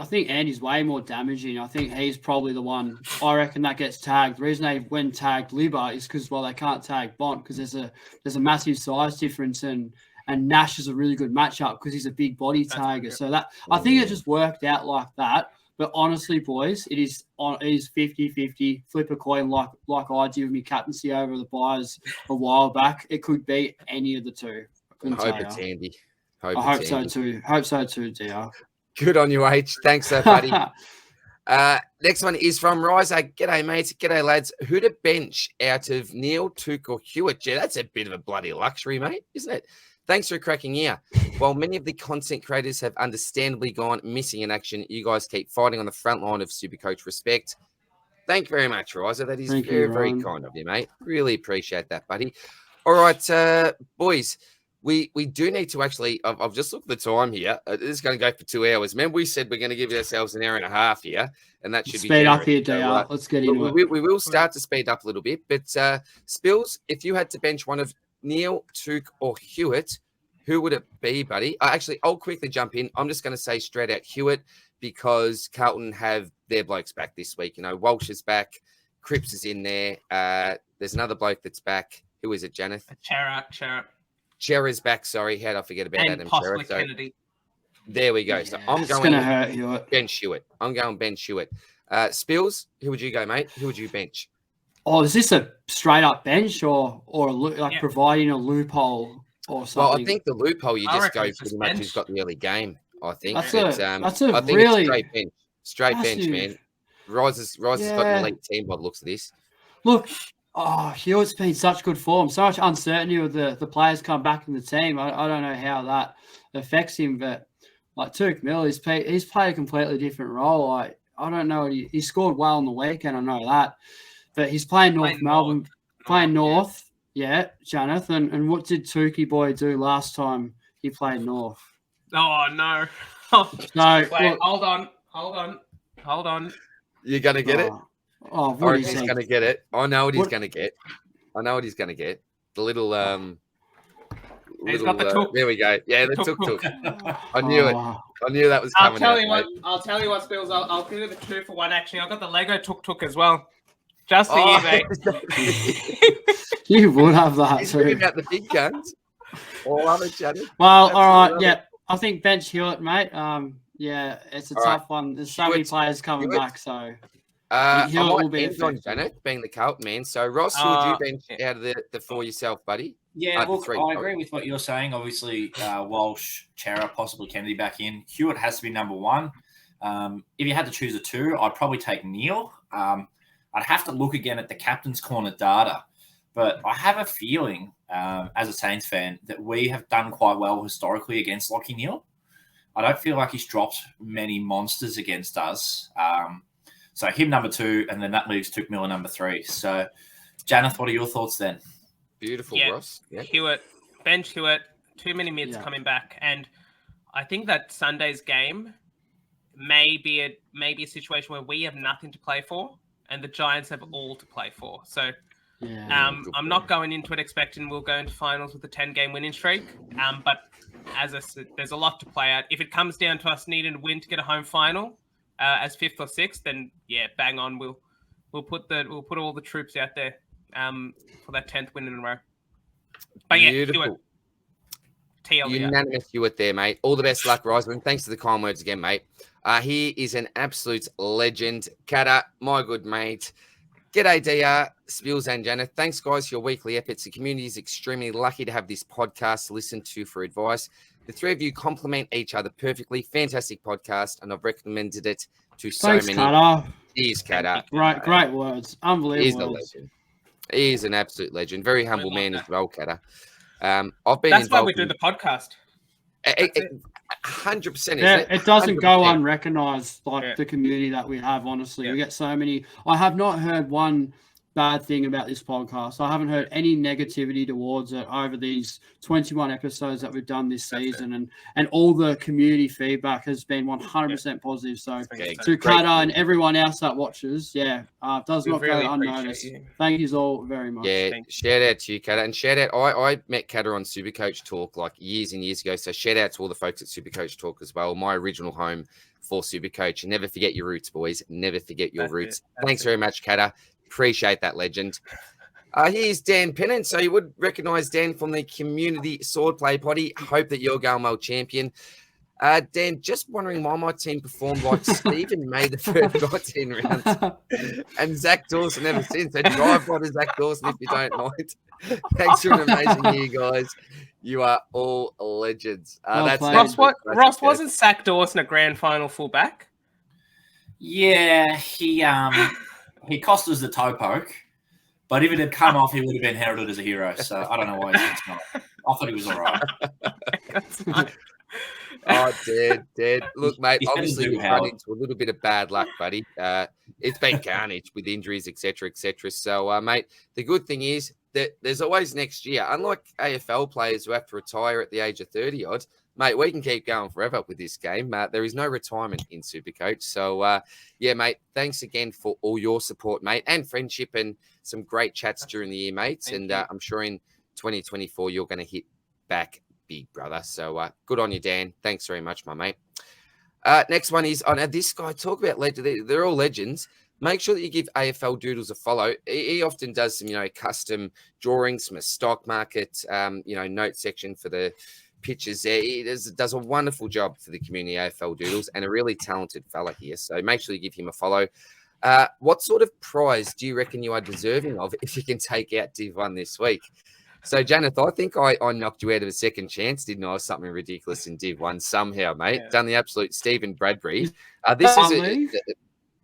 I think Andy's way more damaging. I think he's probably the one. I reckon that gets tagged. The reason they went tagged Libba is because they can't tag Bont because there's a massive size difference and Nash is a really good matchup because he's a big body tagger. So that I think it just worked out like that. But honestly, boys, it is 50-50. Flip a coin like I did with my captaincy over the Buyers a while back. It could be any of the two. I hope it's Andy. I hope so too. Hope so too, DR. Good on you, H. Thanks, buddy. Next one is from Riser. G'day, mates. G'day, lads. Who to bench out of Neil, Took, or Hewitt? Yeah, that's a bit of a bloody luxury, mate, isn't it? Thanks for a cracking year. While many of the content creators have understandably gone missing in action, you guys keep fighting on the front line of Supercoach respect. Thank you very much, Riser. That is very kind of you, mate. Really appreciate that, buddy. All right, boys. We do need to actually. I've just looked at the time here. This is going to go for 2 hours. Remember, we said we're going to give ourselves an hour and a half here, and that should speed up here, DR. Let's get into it. We will start to speed up a little bit, but Spills, if you had to bench one of Neil, Took, or Hewitt, who would it be, buddy? I'll quickly jump in. I'm just going to say straight out Hewitt because Carlton have their blokes back this week. You know, Walsh is back, Cripps is in there. There's another bloke that's back. Who is it, Janath? Chera's back. Sorry, how did I forget about Adam Chera? So, Kennedy. There we go. Yeah, so I'm going to hurt Hewitt. Bench Hewitt. I'm going bench Hewitt. Spills, who would you go, mate? Who would you bench? Oh, is this a straight up bench or providing a loophole or something? Well, I think the loophole you just go pretty much who's got the early game. I think that's a really straight bench. Straight bench, man. Riser's got an elite team by the looks of this. Look, Hewitt's been such good form, so much uncertainty with the players come back in the team. I don't know how that affects him, but like Took Mill, he's played a completely different role. I don't know. He scored well on the weekend, I know that. But he's playing North Melbourne, playing North. Yeah, Janath. And what did Tukey boy do last time he played North? Oh, no. No. Wait, hold on. You're going to get it? Oh, what is he's going to get it. I know what he's going to get. The little... He's got the tuk. There we go. Yeah, the tuk. I knew it. I knew that was coming. I'll tell you what, Spills. I'll give you the 2-for-1. Actually, I've got the Lego tuk as well. Just for you, mate. You would have that too. About the big guns. All of it, Janet. Well, all right. Yeah, I think bench Hewitt, mate. Yeah, it's a tough one. There's so many players coming back, so. I might end on Janet being the Carlton man. So, Ross, who would you bench out of the four yourself, buddy? Yeah, look, I agree with what you're saying. Obviously, Walsh, Chera, possibly Kennedy back in. Hewitt has to be number one. If you had to choose a two, I'd probably take Neil. I'd have to look again at the captain's corner data. But I have a feeling, as a Saints fan, that we have done quite well historically against Lachie Neale. I don't feel like he's dropped many monsters against us. So him number two, and then that leaves Took Miller number three. So, Janath, what are your thoughts then? Beautiful, Ross. Yeah. Hewitt, bench Hewitt, too many mids coming back. And I think that Sunday's game may be a situation where we have nothing to play for and the Giants have all to play for. So I'm not going into it expecting we'll go into finals with a 10-game winning streak. But as I said, there's a lot to play out. If it comes down to us needing to win to get a home final as 5th or 6th, then bang on. We'll put all the troops out there for that 10th win in a row. But beautiful. Unanimous Hewitt there, mate. All the best luck, Risman. Thanks for the kind words again, mate. He is an absolute legend. Kata, my good mate. G'day, DR, Spills and Janath. Thanks, guys, for your weekly efforts. The community is extremely lucky to have this podcast to listen to for advice. The three of you complement each other perfectly. Fantastic podcast, and I've recommended it to so many. Kata. Cheers, Kata. Great words. Unbelievable. He's the legend. He's an absolute legend. Very humble man as well, Kata. I've been That's why we do the podcast. 100%. Yeah, it doesn't 100%. Go unrecognized, like the community that we have, honestly. We get so many. I have not heard one bad thing about this podcast. I haven't heard any negativity towards it over these 21 episodes that we've done this season, and all the community feedback has been 100% positive. So to Kata and everyone else that watches, does not go unnoticed. Thank you all very much. Yeah, shout out to you, Kata, and shout out. I met Kata on Supercoach Talk like years and years ago. So shout out to all the folks at Supercoach Talk as well. My original home for Supercoach. And never forget your roots, boys. Never forget your roots. Thanks very much, Kata. Appreciate that, legend. Here's Dan Pennant. So you would recognize Dan from the Community Swordplay Potty. Hope that you're going well, champion. Dan, just wondering why my team performed like Stephen made the first 19 rounds. And Zach Dawson ever since. So drive by to Zach Dawson if you don't mind. Thanks for an amazing year, guys. You are all legends. Ross, wasn't Zach Dawson a grand final fullback? Yeah, he cost us the toe poke, but if it had come off, he would have been heralded as a hero. So I don't know why he's not. I thought he was all right. Oh, dead. Look, mate, obviously we've run into a little bit of bad luck, buddy. It's been carnage with injuries, etc. So, mate, the good thing is that there's always next year. Unlike AFL players who have to retire at the age of 30-odd, mate, we can keep going forever with this game. There is no retirement in Supercoach. So, mate, thanks again for all your support, mate, and friendship and some great chats during the year, mates. And I'm sure in 2024 you're going to hit back big, brother. So good on you, Dan. Thanks very much, my mate. Next one is, now this guy, talk about legends. They're all legends. Make sure that you give AFL Doodles a follow. He often does some, custom drawings from a stock market, note section for the pictures there. He does a wonderful job for the community, AFL Doodles, and a really talented fella here. So make sure you give him a follow. What sort of prize do you reckon you are deserving of if you can take out Div 1 this week? So, Janath, I think I knocked you out of a second chance, didn't I? Something ridiculous in Div 1 somehow, mate. Done the absolute Stephen Bradbury. This is a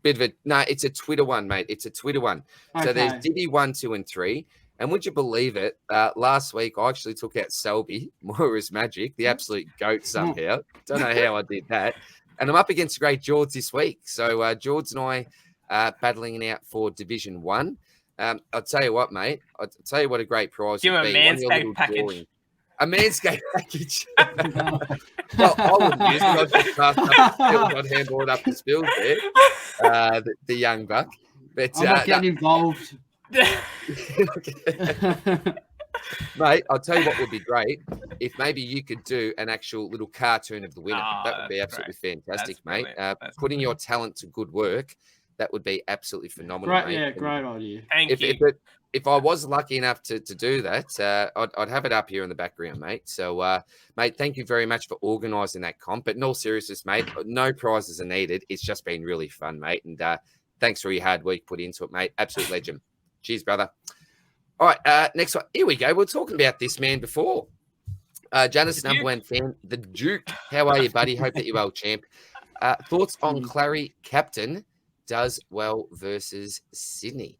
bit of a... No, it's a Twitter one, mate. It's a Twitter one. Okay. So there's Divi 1, 2, and 3. And would you believe it? Last week, I actually took out Selby, Moira's Magic, the absolute goat somehow. Don't know how I did that. And I'm up against great George this week. So, George and I are battling it out for Division 1. I'll tell you what, mate. I'll tell you what a great prize would be. Give him a Manscaped package. A Manscaped package. Well, I wouldn't use it. I'd just pass up Spills. I'd handball it up to Spills there, the young buck. But, I'm not getting involved. Mate, I'll tell you what would be great. If maybe you could do an actual little cartoon of the winner. That would be absolutely fantastic, mate. Putting your talent to good work. That would be absolutely phenomenal. Great, mate. Yeah, great idea. Thank you. If I was lucky enough to do that, I'd have it up here in the background, mate. So, mate, thank you very much for organising that comp. But in all seriousness, mate, no prizes are needed. It's just been really fun, mate. And thanks for your hard work put into it, mate. Absolute legend. Cheers, brother. All right, next one. Here we go. We were talking about this man before. Janath's number one fan, the Duke. How are you, buddy? Hope that you're well, champ. Thoughts on Clary captain does well versus Sydney?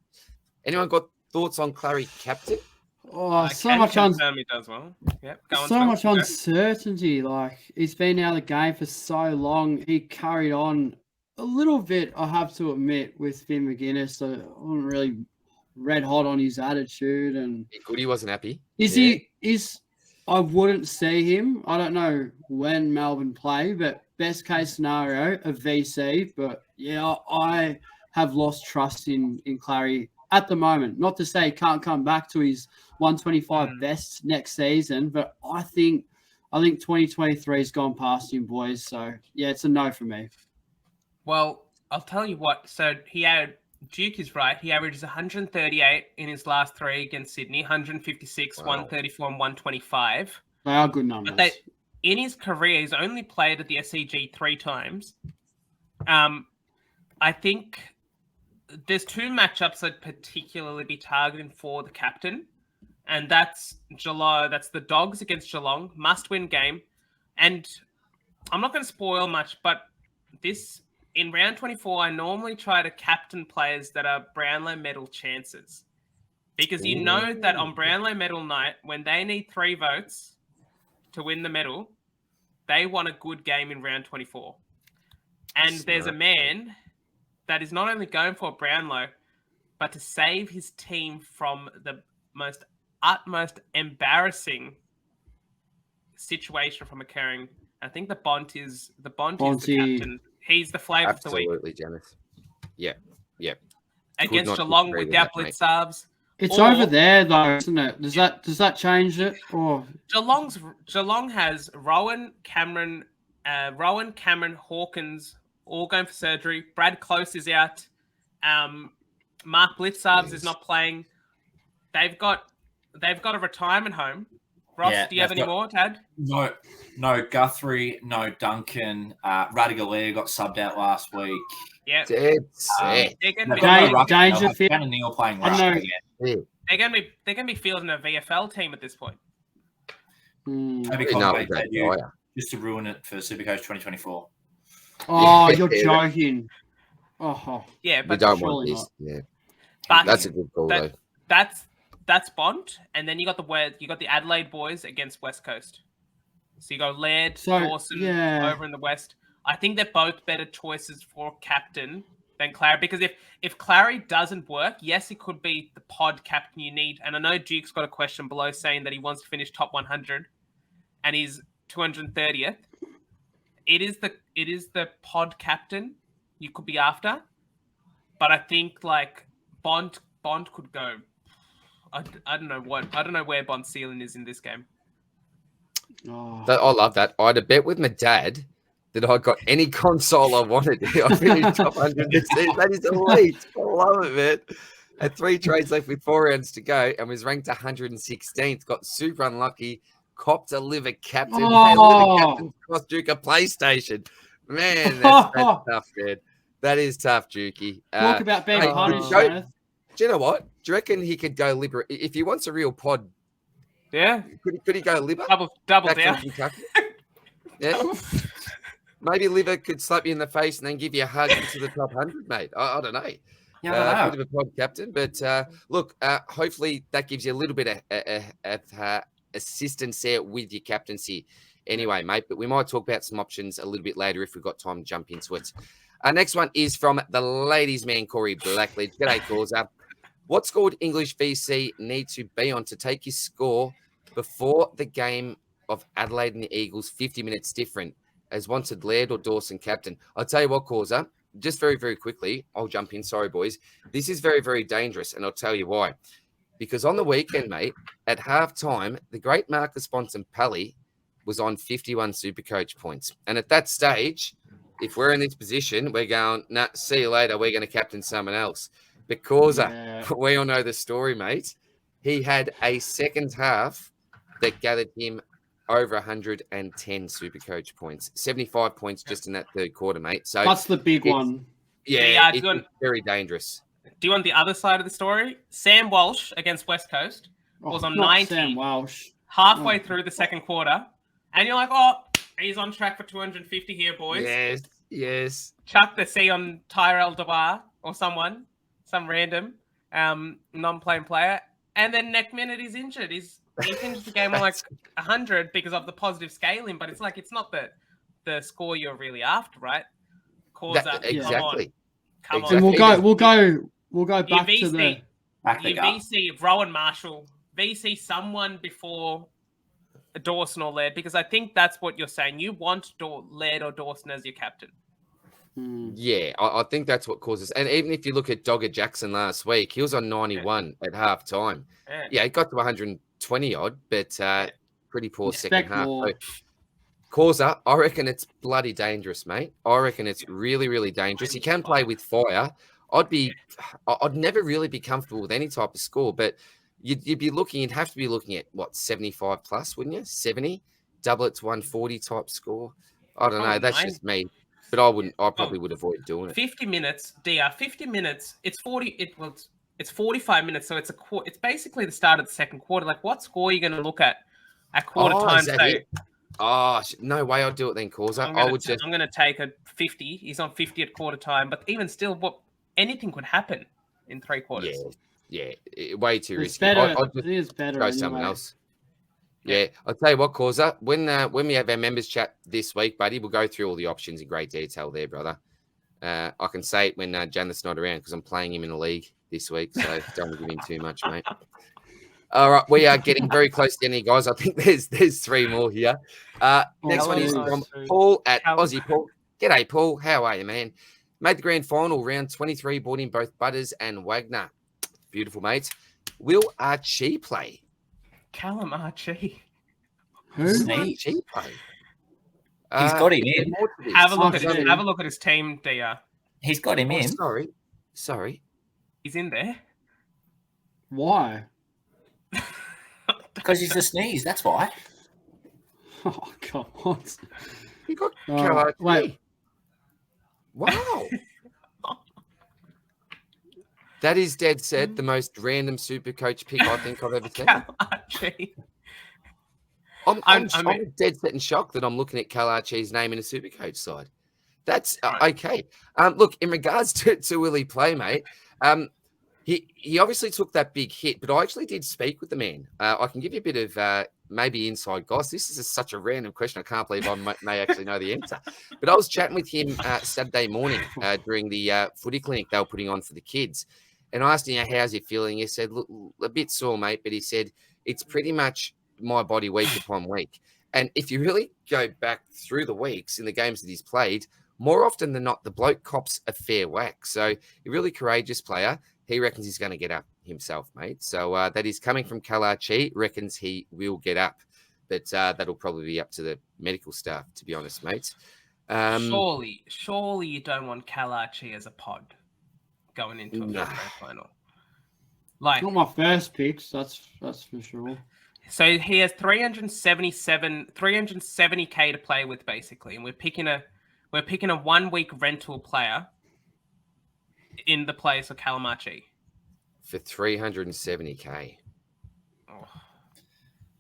Anyone got thoughts on Clary captain? Oh, so much uncertainty. Like, he's been out of the game for so long. He carried on a little bit, I have to admit, with Finn McGuinness. So I wasn't really red hot on his attitude. And Goody wasn't happy. I wouldn't see him. I don't know when Melbourne play, but best case scenario, a VC. But yeah, I have lost trust in Clary at the moment. Not to say he can't come back to his 125 best next season, but I think 2023 has gone past him, boys. So yeah, it's a no for me. Well, I'll tell you what. So Duke is right. He averages 138 in his last three against Sydney, 156, 134, and 125. They are good numbers. But in his career, he's only played at the SCG 3 times. I think there's 2 matchups I'd particularly be targeting for the captain, and that's Geelong. That's the Dogs against Geelong, must-win game. And I'm not going to spoil much, but in round 24, I normally try to captain players that are Brownlow medal chances, because you know that on Brownlow medal night, when they need 3 votes to win the medal, they want a good game in round 24. And there's a man that is not only going for Brownlow, but to save his team from the utmost embarrassing situation from occurring, I think the Bont is the captain. He's the flavour of the week. Absolutely, Janath. Yeah. Against Geelong without blitz subs. It's over there though, isn't it? Does that change it? Or Geelong has Rowan, Cameron, Hawkins all going for surgery. Brad Close is out. Mark Blitzarbs is not playing. They've got a retirement home. Ross, do you have any more, Tad? No Guthrie, no Duncan. Radigalea got subbed out last week. Yeah, Dangerfield. Neil playing ruck again. They're gonna be fielding a VFL team at this point. Maybe Conway debut, just to ruin it for Supercoach 2024. Oh, you're joking. Oh, yeah, but we don't want this. Yeah, but that's a good call though. That's Bont, and then you got the Adelaide boys against West Coast. So you got Laird, Dawson over in the West. I think they're both better choices for captain than Clary, because if Clary doesn't work, yes, it could be the pod captain you need. And I know Duke's got a question below saying that he wants to finish top 100, and he's 230th. It is the pod captain you could be after, but I think like Bond could go. I don't know where Bond's ceiling is in this game. I love that. I had a bet with my dad that I got any console I wanted. I finished top 100 this season. That is elite. I love it, man. Had 3 trades left with 4 rounds to go and was ranked 116th. Got super unlucky. Copped a liver captain. Hey, liver captain cost Duke a PlayStation. Man, that's tough, man. That is tough, Dukey. Talk about being punished, Janath. Do you know what? Do you reckon he could go liver if he wants a real pod? Yeah. Could he go liver? Double down. Yeah. Maybe liver could slap you in the face and then give you a hug into the top 100, mate. I don't know. Yeah, bit of a pod captain, but look, hopefully that gives you a little bit of assistance there with your captaincy anyway, mate. But we might talk about some options a little bit later if we've got time to jump into it. Our next one is from the ladies' man, Corey Blackledge. G'day, Causa. What score would English VC need to be on to take his score before the game of Adelaide and the Eagles 50 minutes different, as wanted Laird or Dawson captain? I'll tell you what, Causa, just very, very quickly, I'll jump in. Sorry, boys. This is very, very dangerous, and I'll tell you why. Because on the weekend, mate, at halftime, the great Marcus Bontempelli was on 51 Supercoach points. And at that stage, if we're in this position, we're going, nah, see you later. We're going to captain someone else. Because we all know the story, mate. He had a second half that gathered him over 110 Supercoach points, 75 points just in that third quarter, mate. So that's the big one. Yeah, it's very dangerous. Do you want the other side of the story? Sam Walsh against West Coast was on 90 Sam Walsh. halfway through the second quarter, and you're like, oh, he's on track for 250 here, boys. Yes. Chuck the C on Tyrell DeBar or some random non-playing player, and then next minute he's injured. He finished the game on like 100 because of the positive scaling, but it's like it's not the score you're really after, right? Exactly. Come on. And we'll go back to the VC Rowan Marshall, VC someone before Dawson or Laird, because I think that's what you're saying. You want Laird or Dawson as your captain. Yeah, I think that's what causes. And even if you look at Dogger Jackson last week, he was on 91 at half time. Yeah, he got to 120 odd, but pretty poor second half. So, Causa, I reckon it's bloody dangerous, mate. I reckon it's really, really dangerous. He can play with fire. I'd never really be comfortable with any type of score, but you'd have to be looking at what, 75 plus, wouldn't you? 70, double it to 140 type score. I don't know. That's just me. But I probably would avoid doing it. 50 minutes, DR. 50 minutes. It's 45 minutes, so it's basically the start of the second quarter. Like, what score are you going to look at quarter time? No way I'd do it then, Causa. I'm going to take a 50. He's on 50 at quarter time, but even still, anything could happen in 3 quarters. Yeah, way too risky. It is better. Go someone else. Yeah, I'll tell you what, Causa, when we have our members chat this week, buddy, we'll go through all the options in great detail there, brother. I can say it when Janath's not around because I'm playing him in a league this week, so don't give him too much, mate. All right, we are getting very close to the end, guys. I think there's 3 more here. Next one is from Paul at Aussie Paul. G'day, Paul. How are you, man? Made the grand final, round 23, bought in both Butters and Wagner. Beautiful, mate. Will Archie play? Callum Archie. Who? Archie play? He's got him in. Have a look at his team, DR. He's got him in. Sorry. He's in there. Why? Because he's a sneeze, that's why. Oh, God. You got Cal wait. Wow. That is dead set the most random Supercoach pick I think I've ever seen. Cal Archie. I'm dead set in shock that I'm looking at Cal Archie's name in a Supercoach side. That's okay. Look, in regards to will he play, mate, he obviously took that big hit, but I actually did speak with the man. I can give you a bit of maybe inside gossip. This is such a random question. I can't believe I may actually know the answer. But I was chatting with him Saturday morning during the footy clinic they were putting on for the kids. And I asked him, how's he feeling? He said, look, a bit sore, mate. But he said, it's pretty much my body week upon week. And if you really go back through the weeks in the games that he's played, more often than not, the bloke cops a fair whack. So a really courageous player. He reckons he's going to get up himself, mate. So that is coming from Kalachi. Reckons he will get up. But that'll probably be up to the medical staff, to be honest, mate. Surely you don't want Kalachi as a pod going into a grand final. Like, not my first picks, that's for sure. So he has 370K to play with, basically, and we're picking a 1 week rental player in the place of Calamachi for 370K.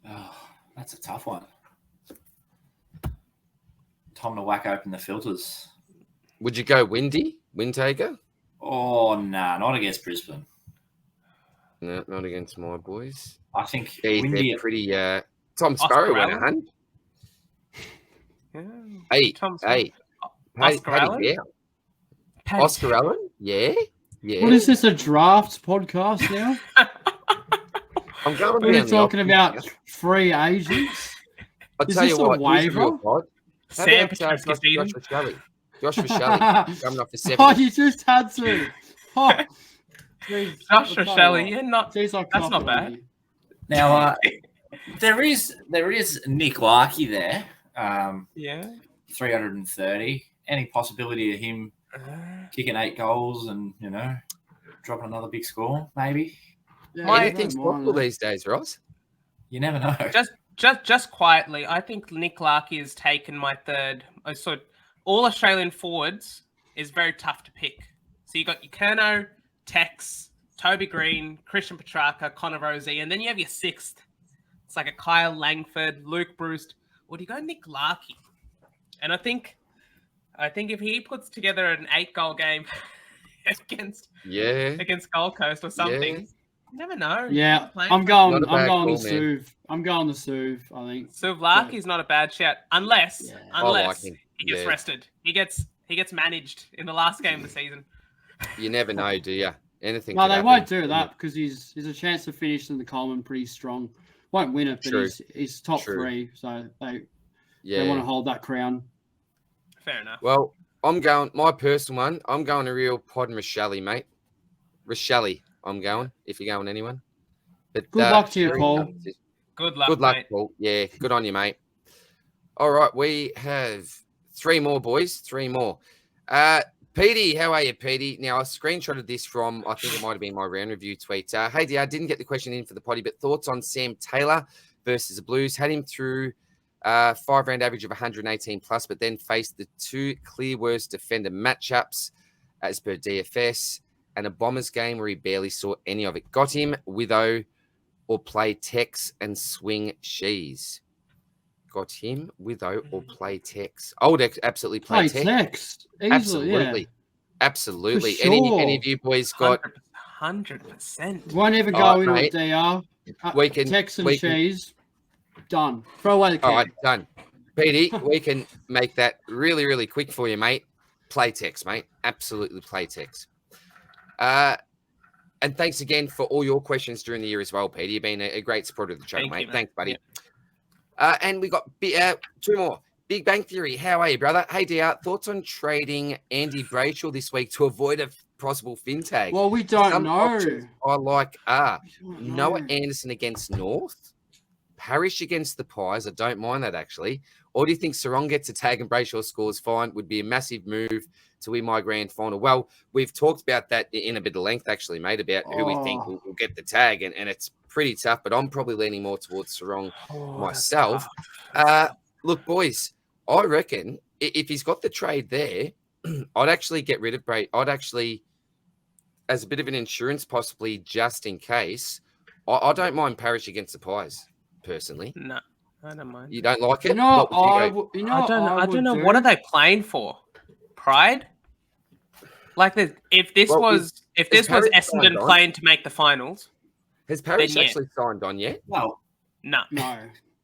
Oh, that's a tough one. Time to whack open the filters. Would you go Windtaker? Oh, nah, not against Brisbane. No, not against my boys. I think they're pretty. Tom Sparrow went 100. Hey, Oscar Allen? Yeah. Oscar Allen? Yeah. What is this, a draft podcast now? I'm going. We're talking about free agents. I'll tell you what. Waiver? Sam Josh Shelley. Josh Shelley coming off the 7. Oh, you just had to. Oh, Josh Shelley. Yeah, that's not bad. Now, there is Nick Larkey there. 330. Any possibility of him kicking 8 goals and, dropping another big score, maybe? Yeah, anything's possible these days, Ross. You never know. Just quietly, I think Nick Larkey has taken my third. So all Australian forwards is very tough to pick. So you got your Kerno, Tex, Toby Green, Christian Petrarca, Connor Rosie, and then you have your 6th. It's like a Kyle Langford, Luke Bruce. Or do you go Nick Larkey? And I think if he puts together an 8-goal game against Gold Coast or something, you never know. Yeah, I'm going to Suv. I'm going to Suv, I think. Suv Larkey's not a bad shout, unless he gets rested. He gets managed in the last game of the season. You never know, do you? Anything. No, they won't do that because he's a chance to finish in the Coleman pretty strong. Won't win it, but he's top 3, so they want to hold that crown. Fair enough. Well, I'm going my personal one. I'm going a real Pod Rochelle, mate. Rochelle, I'm going. If you're going, anyone. But good luck to you, Paul. Good luck, mate. Paul. Yeah, good on you, mate. All right, we have 3 more, boys. 3 more. Petey, how are you, Petey? Now, I screenshotted this from, I think it might have been my round review tweet. Hey, dear, I didn't get the question in for the potty, but thoughts on Sam Taylor versus the Blues? Had him through 5-round average of 118 plus, but then faced the 2 clear worst defender matchups as per DFS and a Bombers game where he barely saw any of it. Got him Witho or play Tex and swing Shees. Got him Witho or play Tex. I would absolutely play Tex. Easily, Absolutely. Sure. Any of you boys got 100%? Won't ever go in with DR. Tex and Shees. Done. Throw away the key. All right, done. Petey, we can make that really, really quick for you, mate. Play Tex, mate. Absolutely play Tex. And thanks again for all your questions during the year as well, Peter. You've been a great supporter of the channel, Thank you, mate. mate. Thanks, buddy. Yep. And we got two more. Big Bang Theory. How are you, brother? Hey, DR, thoughts on trading Andy Brayshaw this week to avoid a possible fin tag? Well, we don't Some know. options I like are We don't Noah know. Anderson against North, Parrish against the Pies. I don't mind that, actually. Or do you think Sarong gets a tag and Brayshaw scores fine? Would be a massive move to win my grand final. Well, we've talked about that in a bit of length, actually, mate, about who we think will get the tag, and it's pretty tough, but I'm probably leaning more towards Sarong myself. Look, boys, I reckon if he's got the trade there, I'd actually get rid of Bray. I'd actually, as a bit of an insurance, possibly just in case, I don't mind Parrish against the Pies, personally. No, I don't mind. You don't like it? No, What would you go? I don't know. What are they playing for? Pride? Like, if this was Parrish Essendon signed on? playing to make the finals, Has Parrish Then, yeah. actually signed on yet? Well, no. No.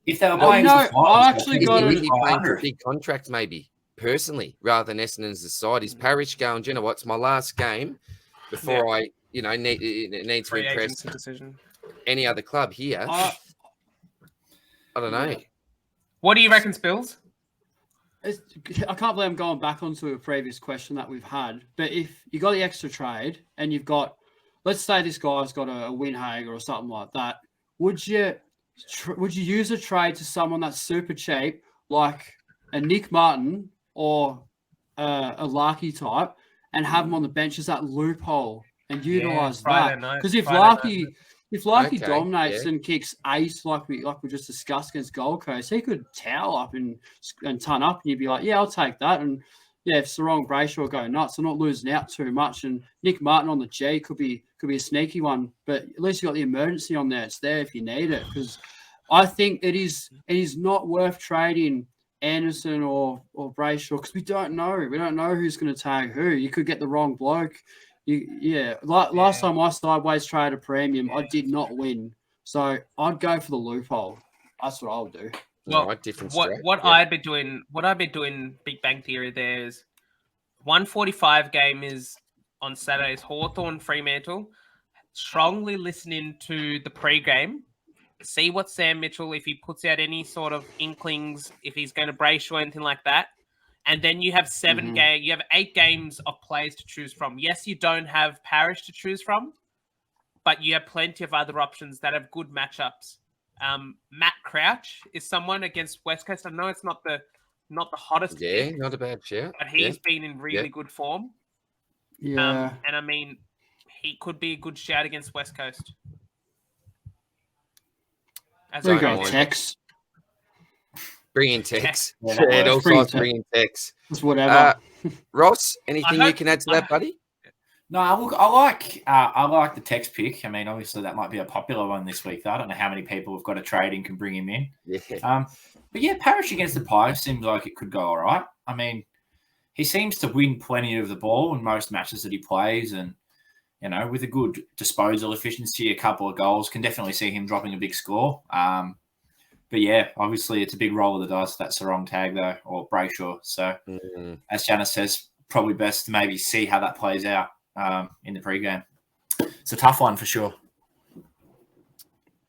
if they were Well, playing no, for finals, I actually Is got he it. really playing for a big contract, maybe, personally, rather than Essendon's side? Is Parrish going, you know what, it's my last game before I, need to Free impress agency decision. any other club here? I don't know. What do you reckon, Spills? I can't believe I'm going back onto a previous question that we've had. But if you got the extra trade and you've got, let's say this guy's got a Winhager or something like that, would you use a trade to someone that's super cheap, like a Nick Martin or a Larky type, and have him on the bench as that loophole and utilize Friday that? night, Because if Friday Larky Okay, dominates yeah. and kicks ace like we just discussed against Gold Coast, he could towel up and ton up, and you'd be like, yeah, I'll take that. And yeah, if Sarong Brayshaw go nuts, they're not losing out too much. And Nick Martin on the G could be a sneaky one, but at least you got the emergency on there. It's there if you need it. Because I think it is not worth trading Anderson or Brayshaw because we don't know. We don't know who's going to tag who. You could get the wrong bloke. Last time I sideways traded a premium, I did not win. So I'd go for the loophole. That's what I would do. Well, Right, different what strat. what Yeah. I'd be doing, Big Bang Theory, there's 1:45 game is on Saturdays, Hawthorn Fremantle. Strongly listening to the pre-game. See what Sam Mitchell, if he puts out any sort of inklings, if he's going to brace or anything like that. And then you have you have 8 games of players to choose from. Yes, you don't have Parrish to choose from, but you have plenty of other options that have good matchups. Matt Crouch is someone against West Coast. I know it's not the hottest Yeah, pick, not a bad shout. but he's been in really good form. Yeah. And I mean, he could be a good shout against West Coast. As There you I go, mind. Tex. Bring in Tex. Yeah, Yeah, it also bring likes Tex. bringing Tex. It's whatever. Ross, anything you hope- can add to that, buddy? No, look, I like the text pick. I mean, obviously that might be a popular one this week. Though. I don't know how many people have got a trade and can bring him in. Yeah. But yeah, Parrish against the Pies seems like it could go all right. I mean, he seems to win plenty of the ball in most matches that he plays, and with a good disposal efficiency, a couple of goals, can definitely see him dropping a big score. But yeah, obviously it's a big roll of the dice. That's the wrong tag though, or Brayshaw. So as Janath says, probably best to maybe see how that plays out in the pregame. It's a tough one for sure.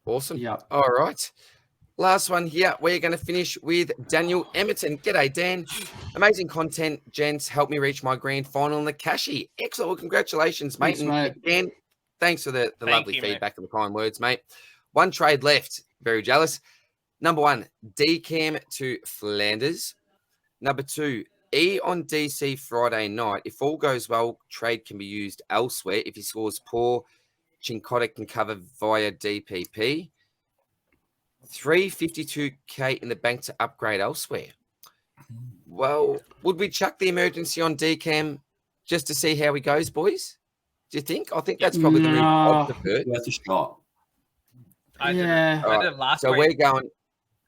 Awesome. Yeah. All right. Last one here. We're going to finish with Daniel Emerton. G'day, Dan. Amazing content, gents. Helped me reach my grand final in the Cashy. Excellent. Well, congratulations, mate. Thanks, And mate. again, thanks for the Thank lovely you, mate. feedback and the kind words, mate. One trade left. Very jealous. Number 1, D-Cam to Flanders. Number 2, E on DC Friday night. If all goes well, trade can be used elsewhere. If he scores poor, Chincotta can cover via DPP. 352K in the bank to upgrade elsewhere. Well, would we chuck the emergency on DCAM just to see how he goes, boys? Do you think? I think that's probably the move I'd prefer. Worth a shot. I did Yeah. it. I did it last So week. we're going,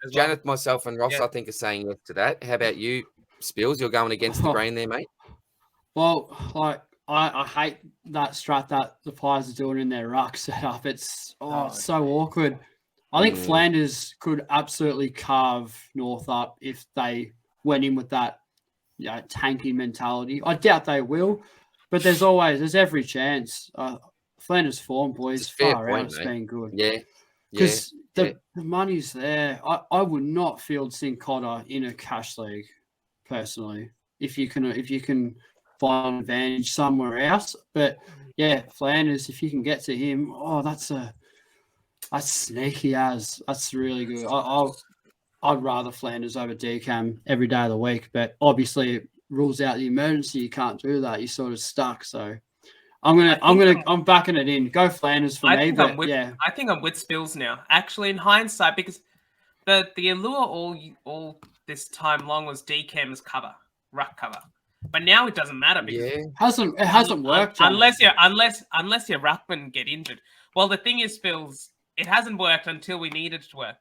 as well. Janath, myself, and Ross, Yeah. I think, are saying yes to that. How about you, Spills? You're going against the grain there, mate? Well, like I hate that strat that the Pies are doing in their ruck setup. It's so awkward. I think Flanders could absolutely carve North up if they went in with that tanky mentality. I doubt they will, but there's every chance. Flanders form, boys, It's a fair far out. point, It's mate. been good. Yeah. Because the money's there. I would not field St. Cotter in a cash league, personally. If you can find an advantage somewhere else. But yeah, Flanders, if you can get to him, that's sneaky as. That's really good. I'd rather Flanders over DCAM every day of the week, but obviously it rules out the emergency. You can't do that. You're sort of stuck. So I'm backing it in. Go Flanders for me. I think I'm with Spills now. Actually, in hindsight, because the allure all this time long was DCAM's cover, ruck cover. But now it doesn't matter because it hasn't worked unless your ruckman get injured. Well, the thing is, Spills, it hasn't worked until we needed it to work.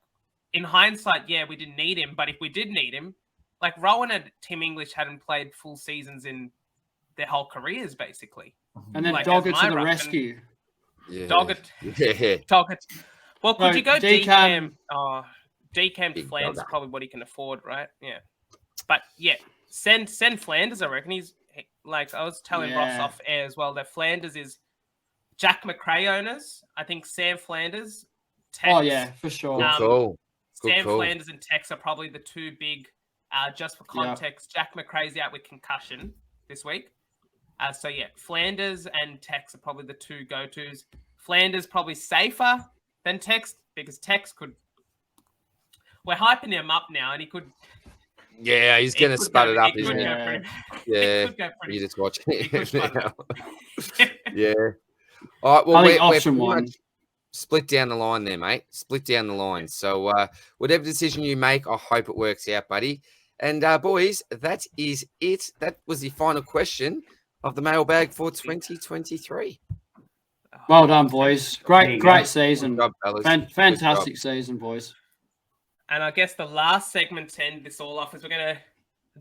In hindsight, yeah, we didn't need him, but if we did need him, like Rowan and Tim English hadn't played full seasons in their whole careers, basically. And then Doggett to the rescue. Yeah. Doggett. Well, could you go DCAM? DCAM to Flanders is probably what he can afford, right? Yeah. But yeah, send Flanders, I reckon. He's like, I was telling Ross off air as well that Flanders is Jack McRae owners. I think Sam Flanders. Tex, oh yeah, for sure. Cool. Sam Flanders and Tex are probably the two big. Just for context, Jack McRae's out with concussion this week. So yeah, Flanders and Tex are probably the two go-tos. Flanders probably safer than Tex because Tex could. We're hyping him up now, and he could. Yeah, he's going to spud it up, isn't he? Yeah, you're just watching it now. Yeah. All right. Well, I think option one. Split down the line there, mate. Split down the line. So whatever decision you make, I hope it works out, buddy. And boys, that is it. That was the final question of the mailbag for 2023. Well done, boys. Great season. Good job, Fantastic season, boys. And I guess the last segment to end this all off is we're going to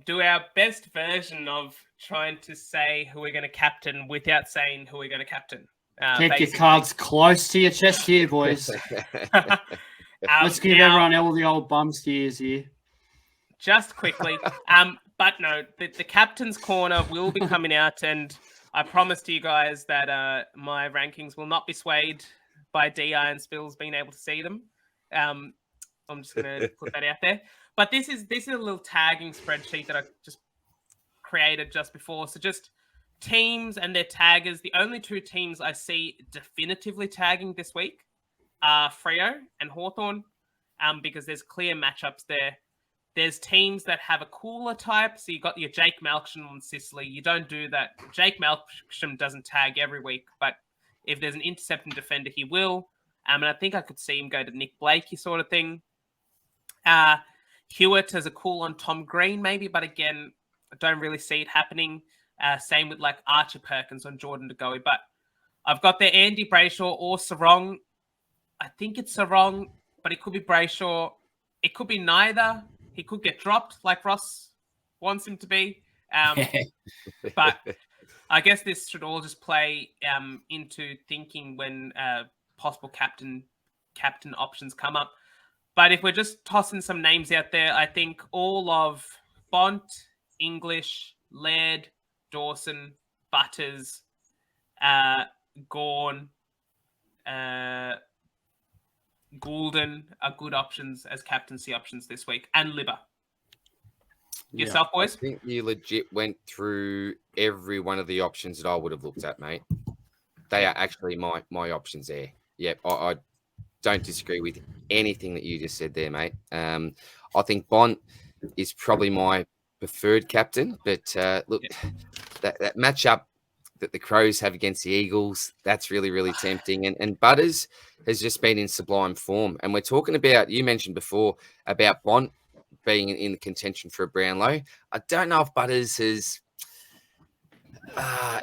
do our best version of trying to say who we're going to captain without saying who we're going to captain. Keep your cards close to your chest here, boys. Let's give everyone all the old bum steers here. Just quickly. But no, the captain's corner will be coming out, and I promise to you guys that my rankings will not be swayed by DI and Spills being able to see them. I'm just going to put that out there. But this is a little tagging spreadsheet that I just created just before. So just teams and their taggers. The only two teams I see definitively tagging this week are Freo and Hawthorn, because there's clear matchups there. There's teams that have a cooler type. So you got your Jake Malcolm on Sicily. You don't do that. Jake Malcolm doesn't tag every week, but if there's an intercepting defender, he will. And I think I could see him go to Nick Blakey sort of thing. Hewitt has a cool on Tom Green maybe, but again, I don't really see it happening. Same with like Archer Perkins on Jordan DeGoey. But I've got there Andy Brayshaw or Sarong. I think it's Sarong, but it could be Brayshaw. It could be neither. He could get dropped like Ross wants him to be. But I guess this should all just play into thinking when possible captain options come up. But if we're just tossing some names out there, I think all of Bont, English, Laird, Dawson, Butters, Gawn, Goulden are good options as captaincy options this week, and Libba. Yourself, boys? I think you legit went through every one of the options that I would have looked at, mate. They are actually my options there. Yep, I don't disagree with anything that you just said there, mate. I think Bont is probably my preferred captain, but look, that matchup that the Crows have against the Eagles, that's really, really tempting. And Butters has just been in sublime form. And we're talking about, you mentioned before, about Bont being in the contention for a Brownlow. I don't know if Butters has...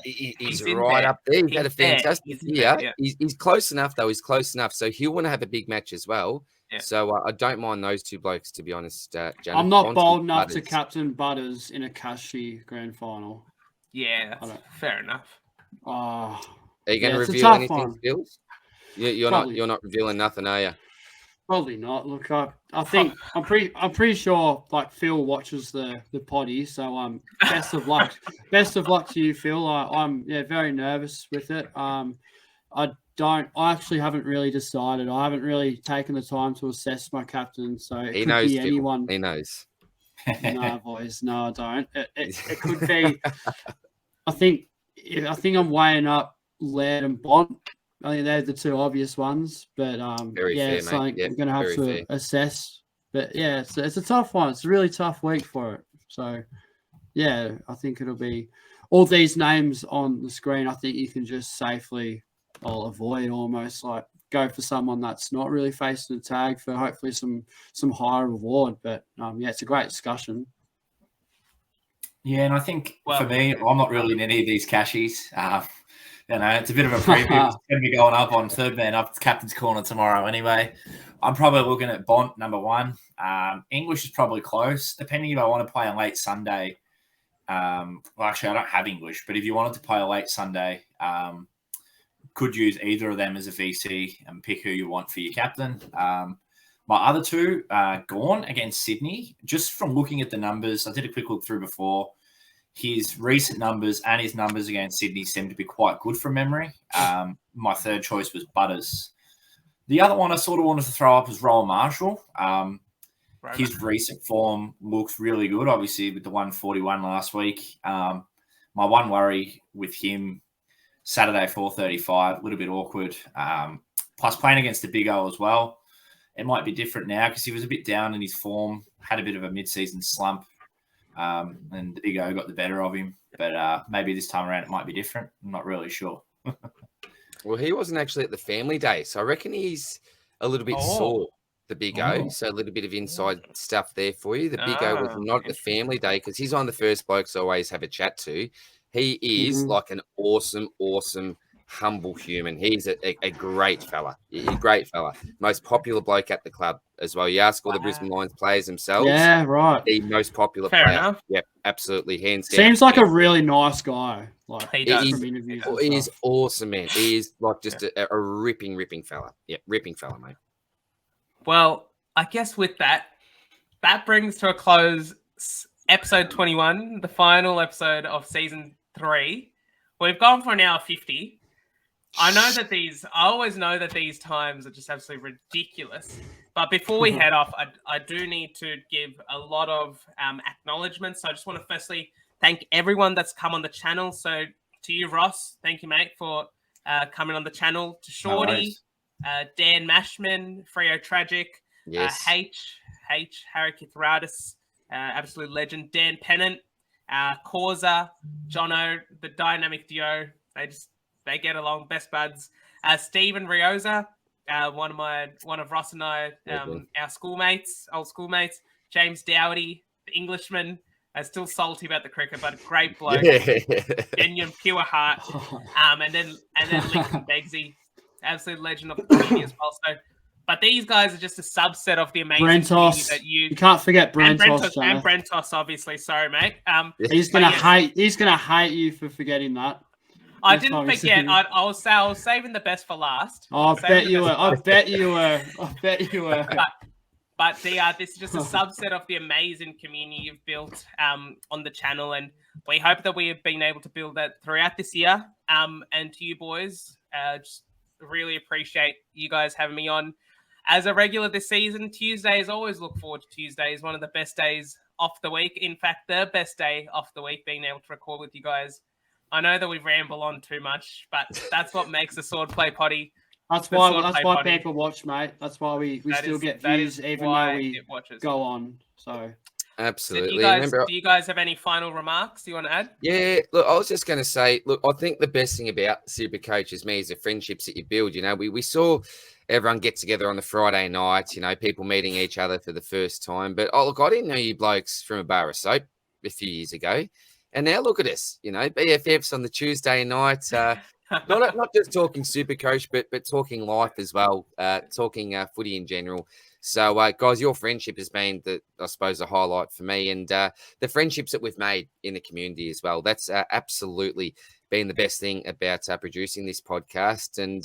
he's right up there. He's had a fantastic year. Yeah. He's close enough, though. He's close enough. So he'll want to have a big match as well. Yeah. So I don't mind those two blokes, to be honest. Janath. I'm not bold enough to captain Butters in a Cashy grand final. Yeah, fair enough. Are you going to reveal anything, Spills? You're not revealing nothing, are you? Probably not. Look, I think I'm pretty sure like Phil watches the potty, so best of luck. Best of luck to you, Phil. I'm very nervous with it. I actually haven't really decided. I haven't really taken the time to assess my captain, so it He could knows be people. anyone. He knows. No, boys, no, I don't. It could be. I think I'm weighing up Laird and Bont. I think they're the two obvious ones, but Very fair, it's mate. something Yep, I'm going to have very to fair. assess. But yeah, it's a tough one. It's a really tough week for it. So yeah, I think it'll be all these names on the screen. I think you can just safely avoid, almost like go for someone that's not really facing a tag for hopefully some higher reward. But yeah, it's a great discussion. Yeah, and I think for me, I'm not really in any of these cashies. It's a bit of a preview. It's going to be going up on third man up captain's corner tomorrow. Anyway, I'm probably looking at Bont number 1. English is probably close, depending if I want to play on late Sunday. Actually, I don't have English, but if you wanted to play a late Sunday, could use either of them as a VC and pick who you want for your captain. My other two, Gawn against Sydney. Just from looking at the numbers, I did a quick look through before. His recent numbers and his numbers against Sydney seem to be quite good from memory. My third choice was Butters. The other one I sort of wanted to throw up was Roll Marshall. His recent form looks really good, obviously, with the 141 last week. My one worry with him, Saturday 4:35, a little bit awkward. Plus playing against the Big O as well. It might be different now because he was a bit down in his form, had a bit of a mid-season slump, and the Big O got the better of him. But maybe this time around it might be different. I'm not really sure. Well, he wasn't actually at the family day, so I reckon he's a little bit sore, the Big O. So a little bit of inside stuff there for you. The Big O was not at the family day because he's on the first blokes I always have a chat to. He is like an awesome, humble human. He's a great fella. A great fella. Most popular bloke at the club as well. You ask all the Brisbane Lions players themselves. Yeah, right. The most popular Fair player. enough. Yep, absolutely. Hands down. Seems like a really nice guy. Like He does. from interviews and He is stuff. awesome, man. He is like just a ripping fella. Yeah, ripping fella, mate. Well, I guess with that brings to a close episode 21, the final episode of season 3. We've gone for an hour 50. I always know that these times are just absolutely ridiculous. But before we head off, I do need to give a lot of acknowledgements. So I just want to firstly thank everyone that's come on the channel. So to you, Ross, thank you, mate, for coming on the channel. To Shorty, Dan Mashman, Freo Tragic, Yes. Harry Kithradis, absolute legend, Dan Pennant, Causa, Jono, the dynamic duo. They get along, best buds. Stephen Rioza, one of Ross and I, our schoolmates, old schoolmates. James Dowdy, the Englishman, still salty about the cricket, but a great bloke, genuine, pure heart. And then Lincoln Begsy, absolute legend of the community as well. So, but these guys are just a subset of the amazing community that you can't forget Brentos, and Brentos, obviously. Sorry, mate. He's gonna hate you for forgetting that. I didn't forget. I was saving the best for last. I bet you were. But this is just a subset of the amazing community you've built on the channel, and we hope that we have been able to build that throughout this year. And to you boys, just really appreciate you guys having me on as a regular this season. Tuesdays, always look forward to Tuesdays. One of the best days off the week. In fact, the best day off the week, being able to record with you guys. I know that we ramble on too much, but that's what makes the Swordplay Potty. That's why people watch, mate. That's why we still get views even though we go on. So absolutely. So do you guys have any final remarks you want to add? Yeah, look, I was just going to say, look, I think the best thing about Supercoach is the friendships that you build. You know, we saw everyone get together on the Friday night, you know, people meeting each other for the first time. But look, I didn't know you blokes from a bar of soap a few years ago. And now look at us, you know, BFFs on the Tuesday night, not just talking Supercoach, but talking life as well, talking footy in general. So, guys, your friendship has been, I suppose, a highlight for me, and the friendships that we've made in the community as well. That's absolutely been the best thing about producing this podcast. And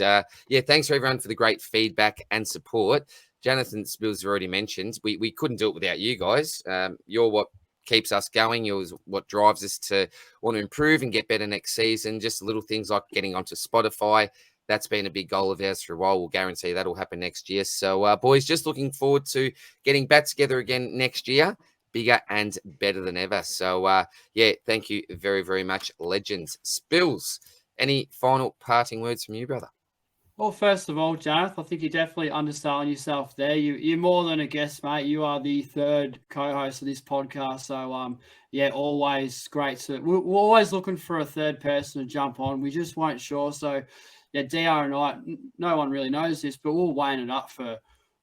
yeah, thanks for everyone for the great feedback and support. Janath Spills already mentioned we couldn't do it without you guys. You're what keeps us going. It was what drives us to want to improve and get better next season. Just little things like getting onto Spotify, That's been a big goal of ours for a while. We'll guarantee that'll happen next year. So, boys, just looking forward to getting back together again next year, bigger and better than ever. So, yeah, thank you very, very much, legends. Spills, any final parting words from you, brother? Well, first of all, Janath, I think you definitely underselling yourself there. You're more than a guest, mate. You are the third co-host of this podcast. So, yeah, always great. We're always looking for a third person to jump on. We just weren't sure. So, yeah, DR and I, no one really knows this, but we're weighing it up for,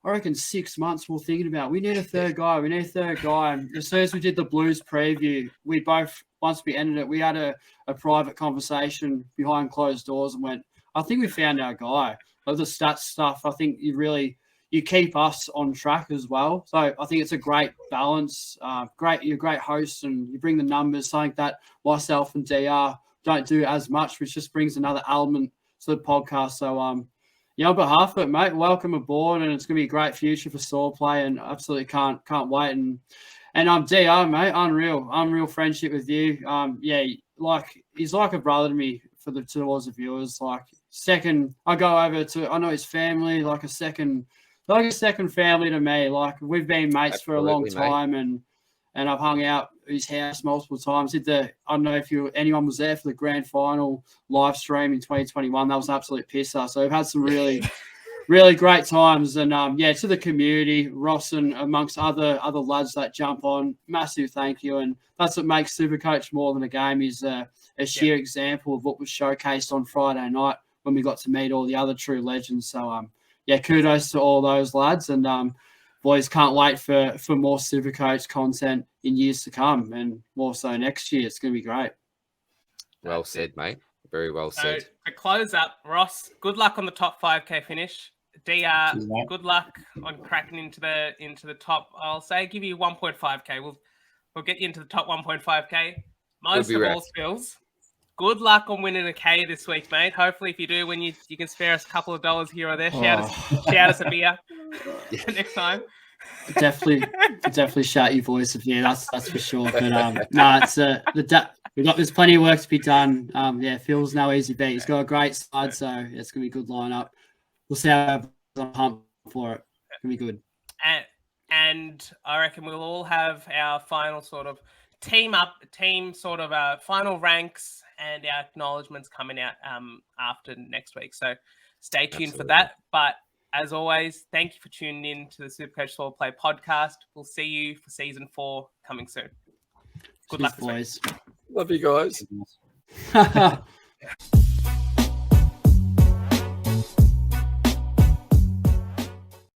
I reckon, 6 months. We're thinking about, we need a third guy. And as soon as we did the Blues preview, we both, once we ended it, we had a private conversation behind closed doors and went, I think we found our guy. Like the stats stuff, I think you keep us on track as well. So I think it's a great balance. You're a great host, and you bring the numbers, something that myself and DR don't do as much, which just brings another element to the podcast. So yeah, on behalf of it, mate, welcome aboard, and it's gonna be a great future for Swordplay, and absolutely can't wait. And I'm DR, mate, unreal friendship with you. Yeah, like he's like a brother to me towards the viewers. Like second, I go over to, I know his family, like a second family to me. Like we've been mates for a long time, and I've hung out at his house multiple times. I don't know if anyone was there for the grand final live stream in 2021. That was an absolute pisser. So we've had some really, really great times. And yeah, to the community, Ross and amongst other lads that jump on, massive thank you. And that's what makes Supercoach more than a game, is a sheer example of what was showcased on Friday night when we got to meet all the other true legends. So yeah, kudos to all those lads, and boys, can't wait for more Supercoach content in years to come, and more so next year. It's going to be great. Well said, mate. Very well said. So to close up, Ross, good luck on the top 5K finish. DR, good luck on cracking into the top. I'll say give you 1.5K. We'll get you into the top 1.5K. Most of all, Spills, good luck on winning a K this week, mate. Hopefully, if you do win, you can spare us a couple of dollars here or there. Shout us a beer next time. Definitely shout your voice if that's for sure. But no, it's there's plenty of work to be done. Yeah, Phil's no easy beat. He's got a great side, so it's gonna be a good lineup. We'll see how I'm pumped for it. It's gonna be good. And I reckon we'll all have our final sort of final ranks and our acknowledgements coming out after next week. So stay tuned for that. But as always, thank you for tuning in to the Supercoach Swordplay podcast. We'll see you for season 4 coming soon. Good luck, boys. Love you guys.